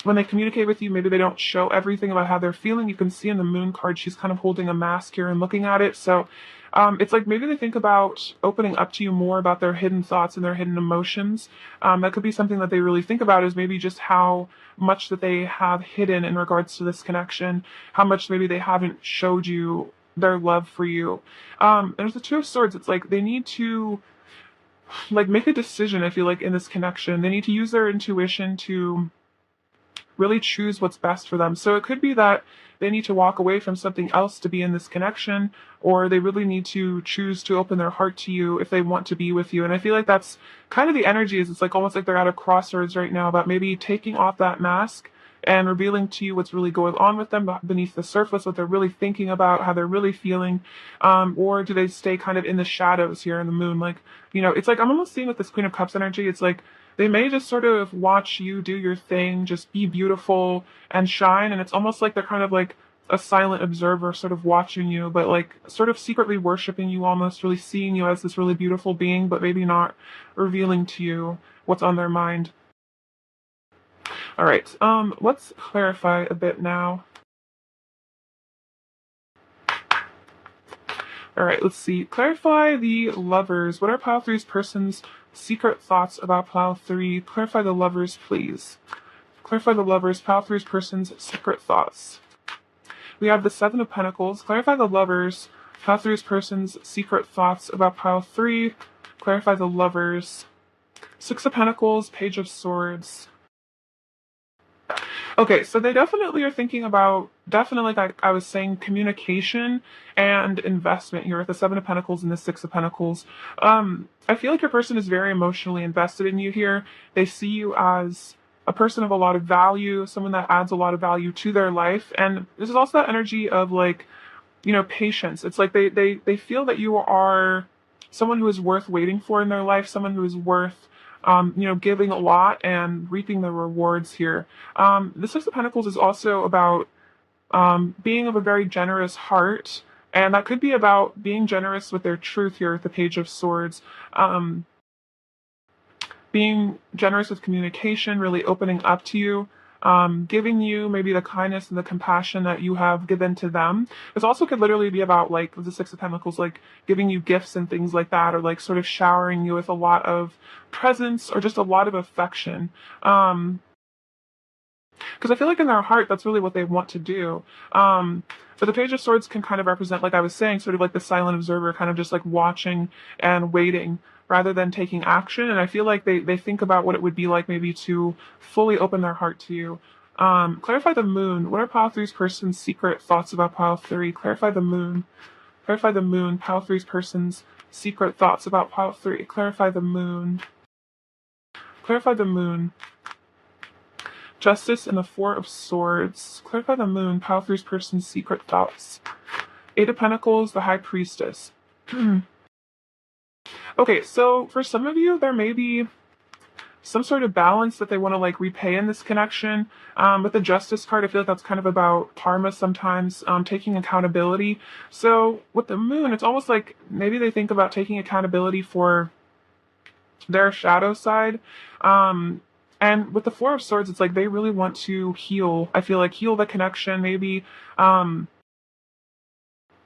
when they communicate with you, maybe they don't show everything about how they're feeling. You can see in the Moon card, she's kind of holding a mask here and looking at it. So it's like maybe they think about opening up to you more about their hidden thoughts and their hidden emotions. That could be something that they really think about is maybe just how much that they have hidden in regards to this connection, how much maybe they haven't showed you their love for you. There's the Two of Swords. It's like they need to like make a decision, I feel like, in this connection. They need to use their intuition to really choose what's best for them. So it could be that they need to walk away from something else to be in this connection, or they really need to choose to open their heart to you if they want to be with you. And I feel like that's kind of the energy is it's like almost like they're at a crossroads right now about maybe taking off that mask and revealing to you what's really going on with them beneath the surface, what they're really thinking about, how they're really feeling, or do they stay kind of in the shadows here in the Moon? Like, it's like I'm almost seeing with this Queen of Cups energy, it's like they may just sort of watch you do your thing, just be beautiful and shine, and it's almost like they're kind of like a silent observer sort of watching you, but like sort of secretly worshiping you, almost really seeing you as this really beautiful being, but maybe not revealing to you what's on their mind. All right, let's clarify a bit now. All right, let's see. Clarify the lovers. What are pile three's person's secret thoughts about pile three? Clarify the lovers, please. Clarify the lovers, pile three's person's secret thoughts. We have the Seven of Pentacles. Clarify the lovers, pile three's person's secret thoughts about pile three. Clarify the lovers. Six of Pentacles, Page of Swords. Okay, so they definitely are thinking about, definitely, like I was saying, communication and investment here with the Seven of Pentacles and the Six of Pentacles. I feel like your person is very emotionally invested in you here. They see you as a person of a lot of value, someone that adds a lot of value to their life. And this is also that energy of like, patience. It's like they feel that you are someone who is worth waiting for in their life, someone who is worth giving a lot and reaping the rewards here. The Six of Pentacles is also about being of a very generous heart, and that could be about being generous with their truth here with the Page of Swords. Being generous with communication, really opening up to you, giving you maybe the kindness and the compassion that you have given to them. This also could literally be about, like, with the Six of Pentacles, like giving you gifts and things like that, or like sort of showering you with a lot of presence or just a lot of affection. Because I feel like in their heart, that's really what they want to do. But the Page of Swords can kind of represent, like I was saying, sort of like the silent observer, kind of just like watching and waiting rather than taking action. And I feel like they think about what it would be like maybe to fully open their heart to you. Clarify the moon. What are pile three's person's secret thoughts about pile three? Clarify the moon. Clarify the moon. Pile three's person's secret thoughts about pile three. Clarify the moon. Clarify the moon. Justice and the Four of Swords. Clarify the moon. Pile three's person's secret thoughts. Eight of Pentacles, the High Priestess. Okay, so for some of you, there may be some sort of balance that they want to like repay in this connection. With the Justice card, I feel like that's kind of about karma sometimes, taking accountability. So with the moon, it's almost like maybe they think about taking accountability for their shadow side. And with the Four of Swords, it's like they really want to heal. I feel like heal the connection, maybe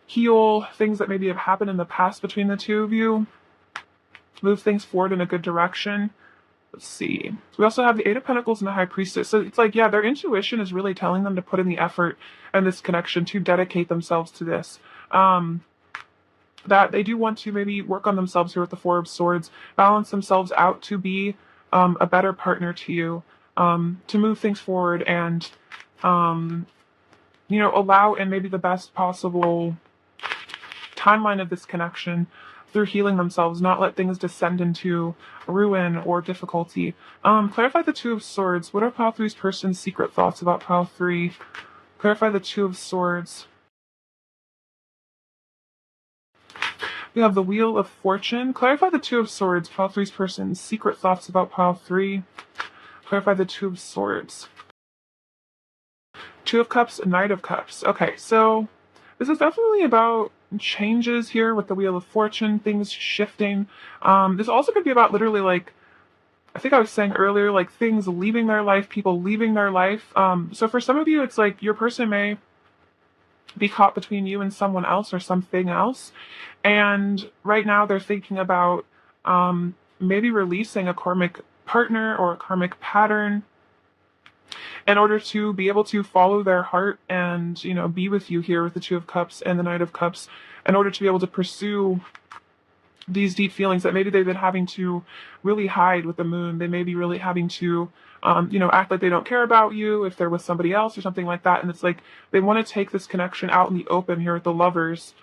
heal things that maybe have happened in the past between the two of you, move things forward in a good direction. Let's see. So we also have the Eight of Pentacles and the High Priestess. So it's like, yeah, their intuition is really telling them to put in the effort and this connection to dedicate themselves to this. That they do want to maybe work on themselves here with the Four of Swords, balance themselves out to be a better partner to you, to move things forward and, allow in maybe the best possible timeline of this connection through healing themselves, not let things descend into ruin or difficulty. Clarify the Two of Swords. What are pile three's person's secret thoughts about pile three? Clarify the Two of Swords. We have the Wheel of Fortune. Clarify the Two of Swords. Pile three's person's secret thoughts about pile three. Clarify the Two of Swords. Two of Cups, Knight of Cups. Okay, so this is definitely about changes here with the Wheel of Fortune, things shifting. This also could be about literally, like, I think I was saying earlier, like things leaving their life, people leaving their life. So for some of you, it's like your person may be caught between you and someone else or something else. And right now they're thinking about maybe releasing a karmic partner or a karmic pattern in order to be able to follow their heart and, be with you here with the Two of Cups and the Knight of Cups, in order to be able to pursue these deep feelings that maybe they've been having to really hide with the moon. They may be really having to, act like they don't care about you if they're with somebody else or something like that. And it's like they want to take this connection out in the open here with the lovers,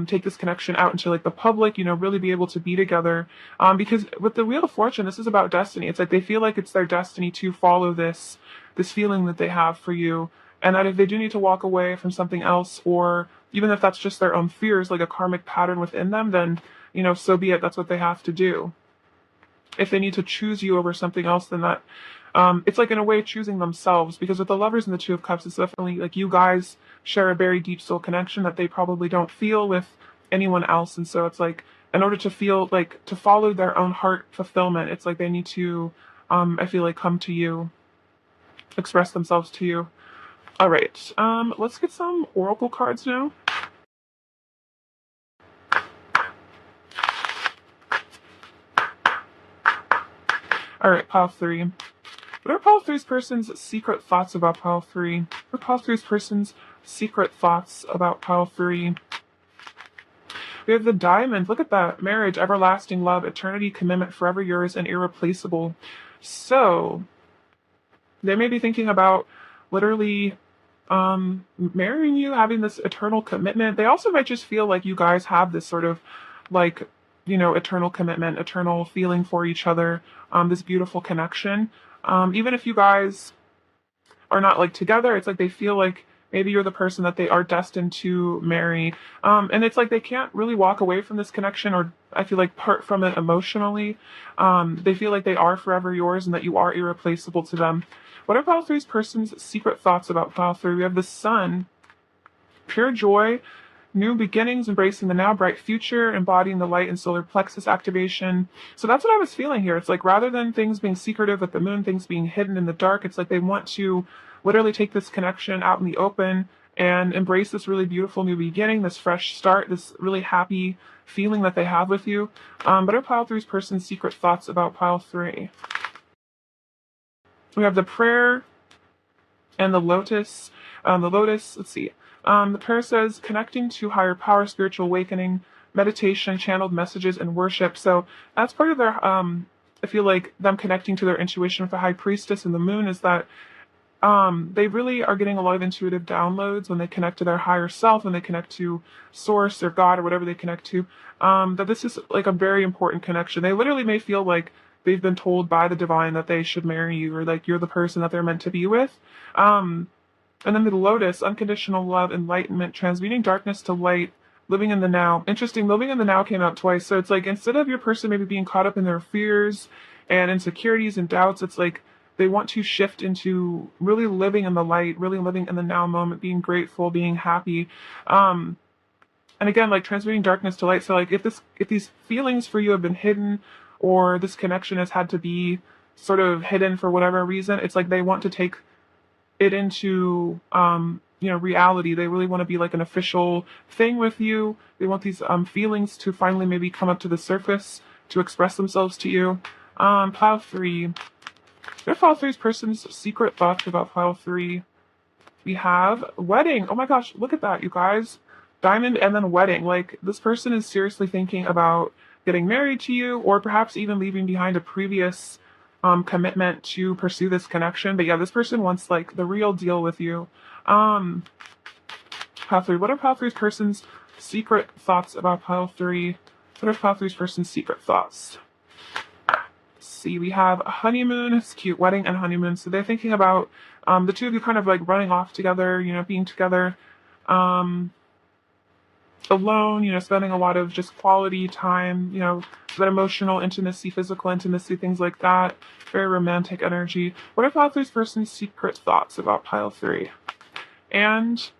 take this connection out into like the public, really be able to be together. Because with the Wheel of Fortune, this is about destiny. It's like they feel like it's their destiny to follow this feeling that they have for you. And that if they do need to walk away from something else, or even if that's just their own fears, like a karmic pattern within them, then, so be it. That's what they have to do. If they need to choose you over something else, then that it's like in a way choosing themselves, because with the Lovers and the Two of Cups, it's definitely like you guys share a very deep soul connection that they probably don't feel with anyone else. And so it's like, in order to feel like to follow their own heart fulfillment, it's like they need to, I feel like, come to you, express themselves to you. All right, let's get some oracle cards now. All right, pile 3. What are pile 3's person's secret thoughts about pile 3? What are pile 3's person's secret thoughts about pile 3? We have the Diamond. Look at that. Marriage, everlasting love, eternity, commitment, forever yours, and irreplaceable. So, they may be thinking about literally marrying you, having this eternal commitment. They also might just feel like you guys have this sort of like, eternal commitment, eternal feeling for each other, this beautiful connection. Even if you guys are not like together, it's like they feel like maybe you're the person that they are destined to marry. And it's like they can't really walk away from this connection, or I feel like part from it emotionally. They feel like they are forever yours and that you are irreplaceable to them. What are pile 3's person's secret thoughts about pile 3? We have the Sun, pure joy, new beginnings, embracing the now, bright future, embodying the light and solar plexus activation. So that's what I was feeling here. It's like rather than things being secretive with the moon, things being hidden in the dark, it's like they want to literally take this connection out in the open and embrace this really beautiful new beginning, this fresh start, this really happy feeling that they have with you. But are pile 3's person's secret thoughts about pile 3? We have the prayer and the lotus. The lotus, let's see. The prayer says connecting to higher power, spiritual awakening, meditation, channeled messages, and worship. So that's part of their, I feel like them connecting to their intuition with the high priestess and the moon is that they really are getting a lot of intuitive downloads when they connect to their higher self, when they connect to source or God or whatever they connect to, that this is like a very important connection. They literally may feel like they've been told by the divine that they should marry you, or like you're the person that they're meant to be with. And then the lotus, unconditional love, enlightenment, transmuting darkness to light, living in the now. Interesting, living in the now came out twice. So it's like instead of your person maybe being caught up in their fears and insecurities and doubts, it's like they want to shift into really living in the light, really living in the now moment, being grateful, being happy. And again, like transmuting darkness to light. So like if these feelings for you have been hidden, or this connection has had to be sort of hidden for whatever reason, it's like they want to take it into reality. They really want to be like an official thing with you. They want these feelings to finally maybe come up to the surface, to express themselves to you. Pile 3. What are pile 3's person's secret thoughts about pile 3? We have wedding. Oh my gosh, look at that, you guys. Diamond and then wedding. Like this person is seriously thinking about getting married to you, or perhaps even leaving behind a previous commitment to pursue this connection. But yeah, this person wants like the real deal with you. Pile 3. What are pile 3's person's secret thoughts about pile 3? What are pile 3's person's secret thoughts? Let's see, we have a honeymoon. It's cute, wedding and honeymoon. So they're thinking about the two of you kind of like running off together, being together. Alone, spending a lot of just quality time, that emotional intimacy, physical intimacy, things like that. Very romantic energy. What are pile 3's person's secret thoughts about pile 3? And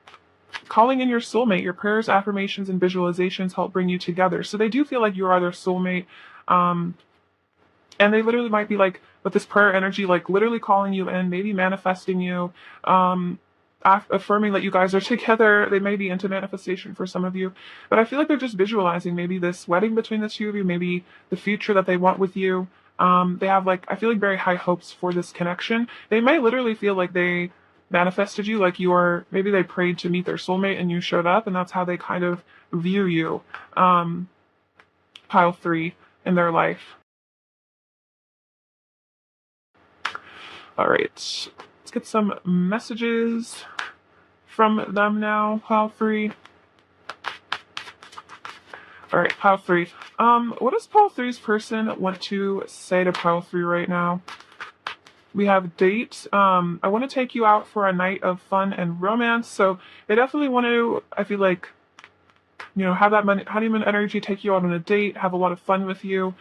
calling in your soulmate. Your prayers, affirmations, and visualizations help bring you together. So they do feel like you are their soulmate. And they literally might be like, with this prayer energy, like literally calling you in, maybe manifesting you, affirming that you guys are together. They may be into manifestation for some of you, but I feel like they're just visualizing maybe this wedding between the two of you, maybe the future that they want with you. They have like, I feel like very high hopes for this connection. They might literally feel like they manifested you, like maybe they prayed to meet their soulmate and you showed up, and that's how they kind of view you, pile 3, in their life. All right, let's get some messages from them now, pile 3. All right, pile 3. What does pile 3's person want to say to pile 3 right now? We have date. I want to take you out for a night of fun and romance. So they definitely want to, I feel like, have that honeymoon energy, take you out on a date, have a lot of fun with you.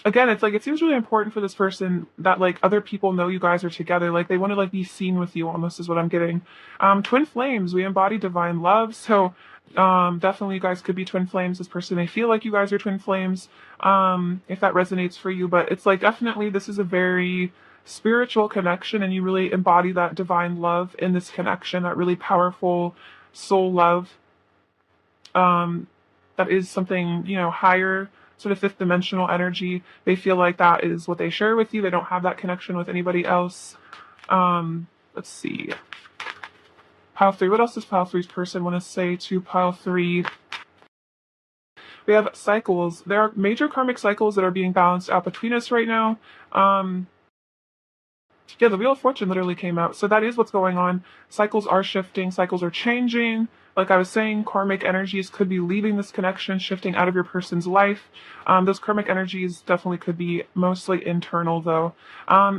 again, it's like it seems really important for this person that like other people know you guys are together. Like they want to like be seen with you almost is what I'm getting. Twin flames, we embody divine love. So definitely you guys could be twin flames. This person may feel like you guys are twin flames. If that resonates for you. But it's like definitely this is a very spiritual connection and you really embody that divine love in this connection, that really powerful soul love. Um, that is something, you know, higher, sort of fifth dimensional energy. They feel like that is what they share with you. They don't have that connection with anybody else. Let's see. Pile 3. What else does Pile 3's person want to say to Pile 3? We have cycles. There are major karmic cycles that are being balanced out between us right now. Um, yeah, the Wheel of Fortune literally came out. So that is what's going on. Cycles are shifting, cycles are changing. Like I was saying, karmic energies could be leaving this connection, shifting out of your person's life. Those karmic energies definitely could be mostly internal, though.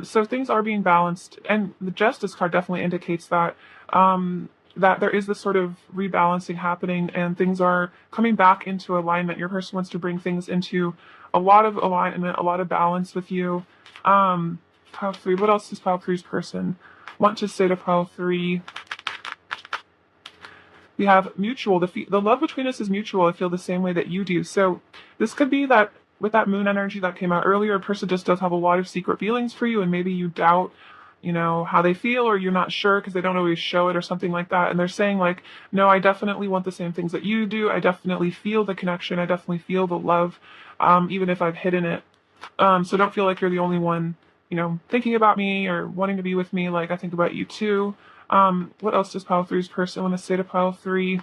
So things are being balanced, and the Justice card definitely indicates that. That there is this sort of rebalancing happening, and things are coming back into alignment. Your person wants to bring things into a lot of alignment, a lot of balance with you. Pile 3. What else does Pile 3's person want to say to Pile 3? We have mutual. The love between us is mutual. I feel the same way that you do. So this could be that with that moon energy that came out earlier, a person just does have a lot of secret feelings for you, and maybe you doubt, you know, how they feel, or you're not sure because they don't always show it or something like that. And they're saying like, no, I definitely want the same things that you do. I definitely feel the connection. I definitely feel the love, even if I've hidden it. So don't feel like you're the only one, you know, thinking about me or wanting to be with me. Like I think about you too. What else does Pile 3's person want to say to Pile 3?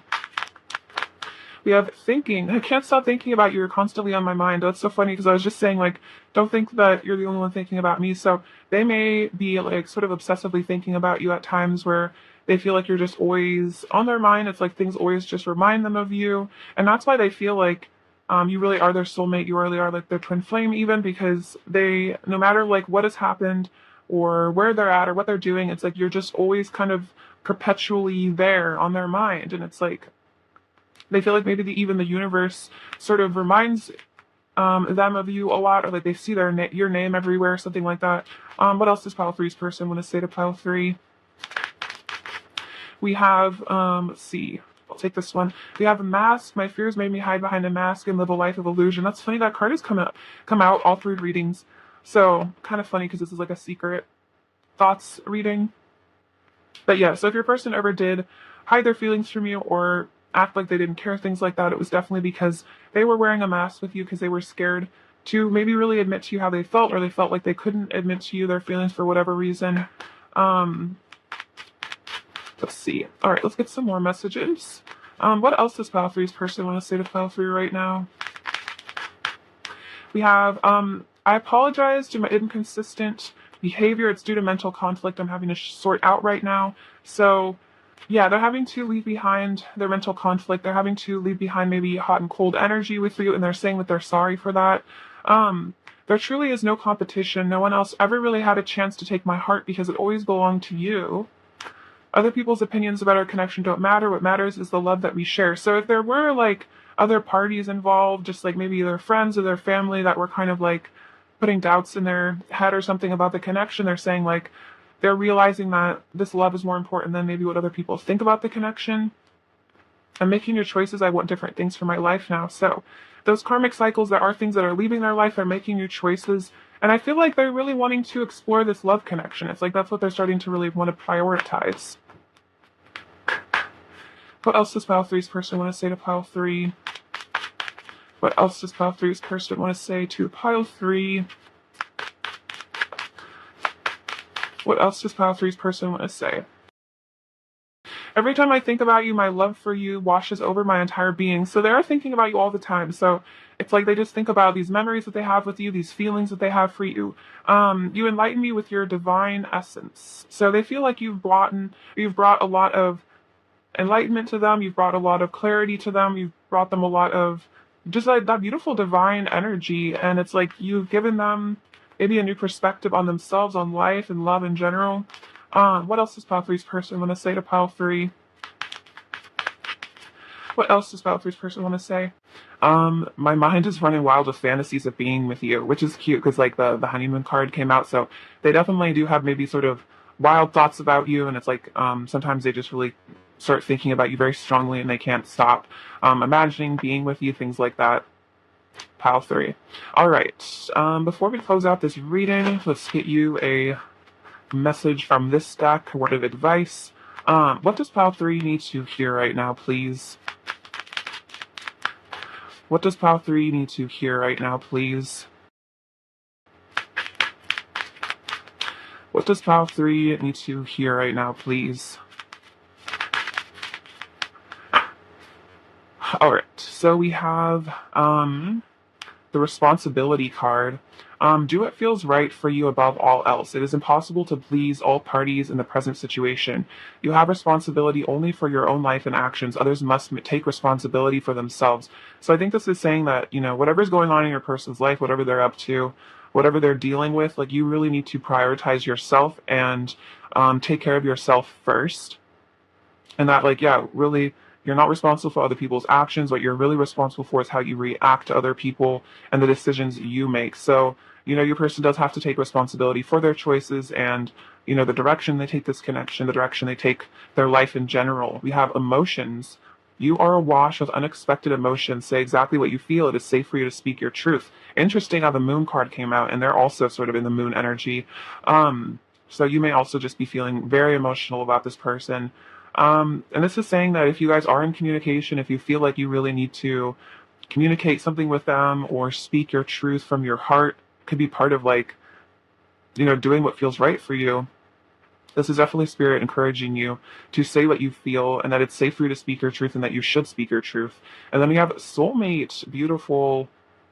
We have thinking. I can't stop thinking about you. You're constantly on my mind. That's so funny because I was just saying, like, don't think that you're the only one thinking about me. So they may be, like, sort of obsessively thinking about you at times where they feel like you're just always on their mind. It's like things always just remind them of you. And that's why they feel like you really are their soulmate. You really are, like, their twin flame, even because they, no matter, like, what has happened or where they're at or what they're doing, it's like you're just always kind of perpetually there on their mind. And it's like, they feel like maybe even the universe sort of reminds them of you a lot, or like they see your name everywhere, something like that. What else does Pile 3's person want to say to Pile 3? We have, let's see, I'll take this one. We have a mask. My fears made me hide behind a mask and live a life of illusion. That's funny. That card has come out all 3 readings. So kind of funny because this is like a secret thoughts reading. But yeah, so if your person ever did hide their feelings from you or act like they didn't care, things like that, it was definitely because they were wearing a mask with you because they were scared to maybe really admit to you how they felt, or they felt like they couldn't admit to you their feelings for whatever reason. Let's see. All right, let's get some more messages. What else does Pile 3's person want to say to Pile 3 right now? We have, I apologize to my inconsistent behavior. It's due to mental conflict I'm having to sort out right now. So yeah, they're having to leave behind their mental conflict. They're having to leave behind maybe hot and cold energy with you, and they're saying that they're sorry for that. There truly is no competition. No one else ever really had a chance to take my heart because it always belonged to you. Other people's opinions about our connection don't matter. What matters is the love that we share. So if there were like other parties involved, just like maybe their friends or their family that were kind of like putting doubts in their head or something about the connection, they're saying like, they're realizing that this love is more important than maybe what other people think about the connection. I'm making new choices. I want different things for my life now. So those karmic cycles, there are things that are leaving their life. They're making new choices. And I feel like they're really wanting to explore this love connection. It's like that's what they're starting to really want to prioritize. What else does Pile 3's person want to say to Pile 3? What else does Pile 3's person want to say to Pile 3? What else does Pile 3's person want to say? Every time I think about you, my love for you washes over my entire being. So they are thinking about you all the time. So it's like they just think about these memories that they have with you, these feelings that they have for you. You enlighten me with your divine essence. So they feel like you've brought a lot of enlightenment to them. You've brought a lot of clarity to them. You've brought them a lot of just like that beautiful divine energy. And it's like you've given them maybe a new perspective on themselves, on life and love in general. What else does Pile 3's person want to say to Pile 3? What else does Pile 3's person want to say? My mind is running wild with fantasies of being with you, which is cute because like the honeymoon card came out, so they definitely do have maybe sort of wild thoughts about you, and it's like sometimes they just really start thinking about you very strongly and they can't stop imagining being with you, things like that. Pile 3. All right. Before we close out this reading, let's get you a message from this deck, a word of advice. What does Pile 3 need to hear right now, please? What does Pile 3 need to hear right now, please? What does Pile 3 need to hear right now, please? All right, so we have the responsibility card. Do what feels right for you above all else. It is impossible to please all parties in the present situation. You have responsibility only for your own life and actions. Others must take responsibility for themselves. So I think this is saying that, you know, whatever's going on in your person's life, whatever they're up to, whatever they're dealing with, like you really need to prioritize yourself and take care of yourself first. And that, like, yeah, really, you're not responsible for other people's actions. What you're really responsible for is how you react to other people and the decisions you make. So, you know, your person does have to take responsibility for their choices and, you know, the direction they take this connection, the direction they take their life in general. We have emotions. You are awash with unexpected emotions. Say exactly what you feel. It is safe for you to speak your truth. Interesting how the moon card came out, and they're also sort of in the moon energy. So you may also just be feeling very emotional about this person. And this is saying that if you guys are in communication, if you feel like you really need to communicate something with them or speak your truth from your heart, could be part of like, you know, doing what feels right for you. This is definitely spirit encouraging you to say what you feel and that it's safe for you to speak your truth and that you should speak your truth. And then we have soulmate, beautiful.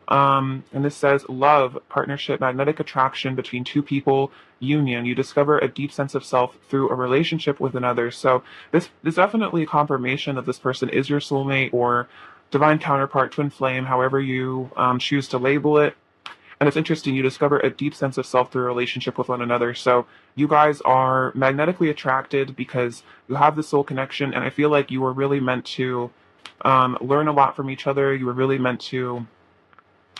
And this says love, partnership, magnetic attraction between two people, union. You discover a deep sense of self through a relationship with another. So this is definitely a confirmation that this person is your soulmate or divine counterpart, twin flame, however you choose to label it. And it's interesting, you discover a deep sense of self through a relationship with one another. So you guys are magnetically attracted because you have this soul connection. And I feel like you were really meant to learn a lot from each other. You were really meant to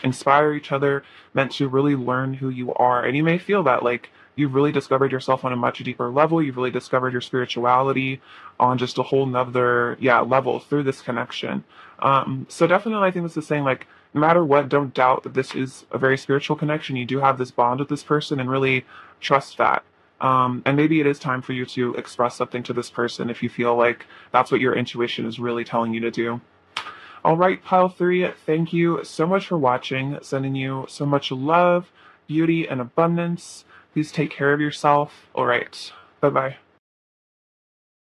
inspire each other, meant to really learn who you are. And you may feel that like you've really discovered yourself on a much deeper level. You've really discovered your spirituality on just a whole nother, level through this connection. So definitely I think this is saying like, no matter what, don't doubt that this is a very spiritual connection. You do have this bond with this person and really trust that. And maybe it is time for you to express something to this person if you feel like that's what your intuition is really telling you to do. All right, Pile 3, thank you so much for watching. Sending you so much love, beauty, and abundance. Please take care of yourself. All right, bye-bye.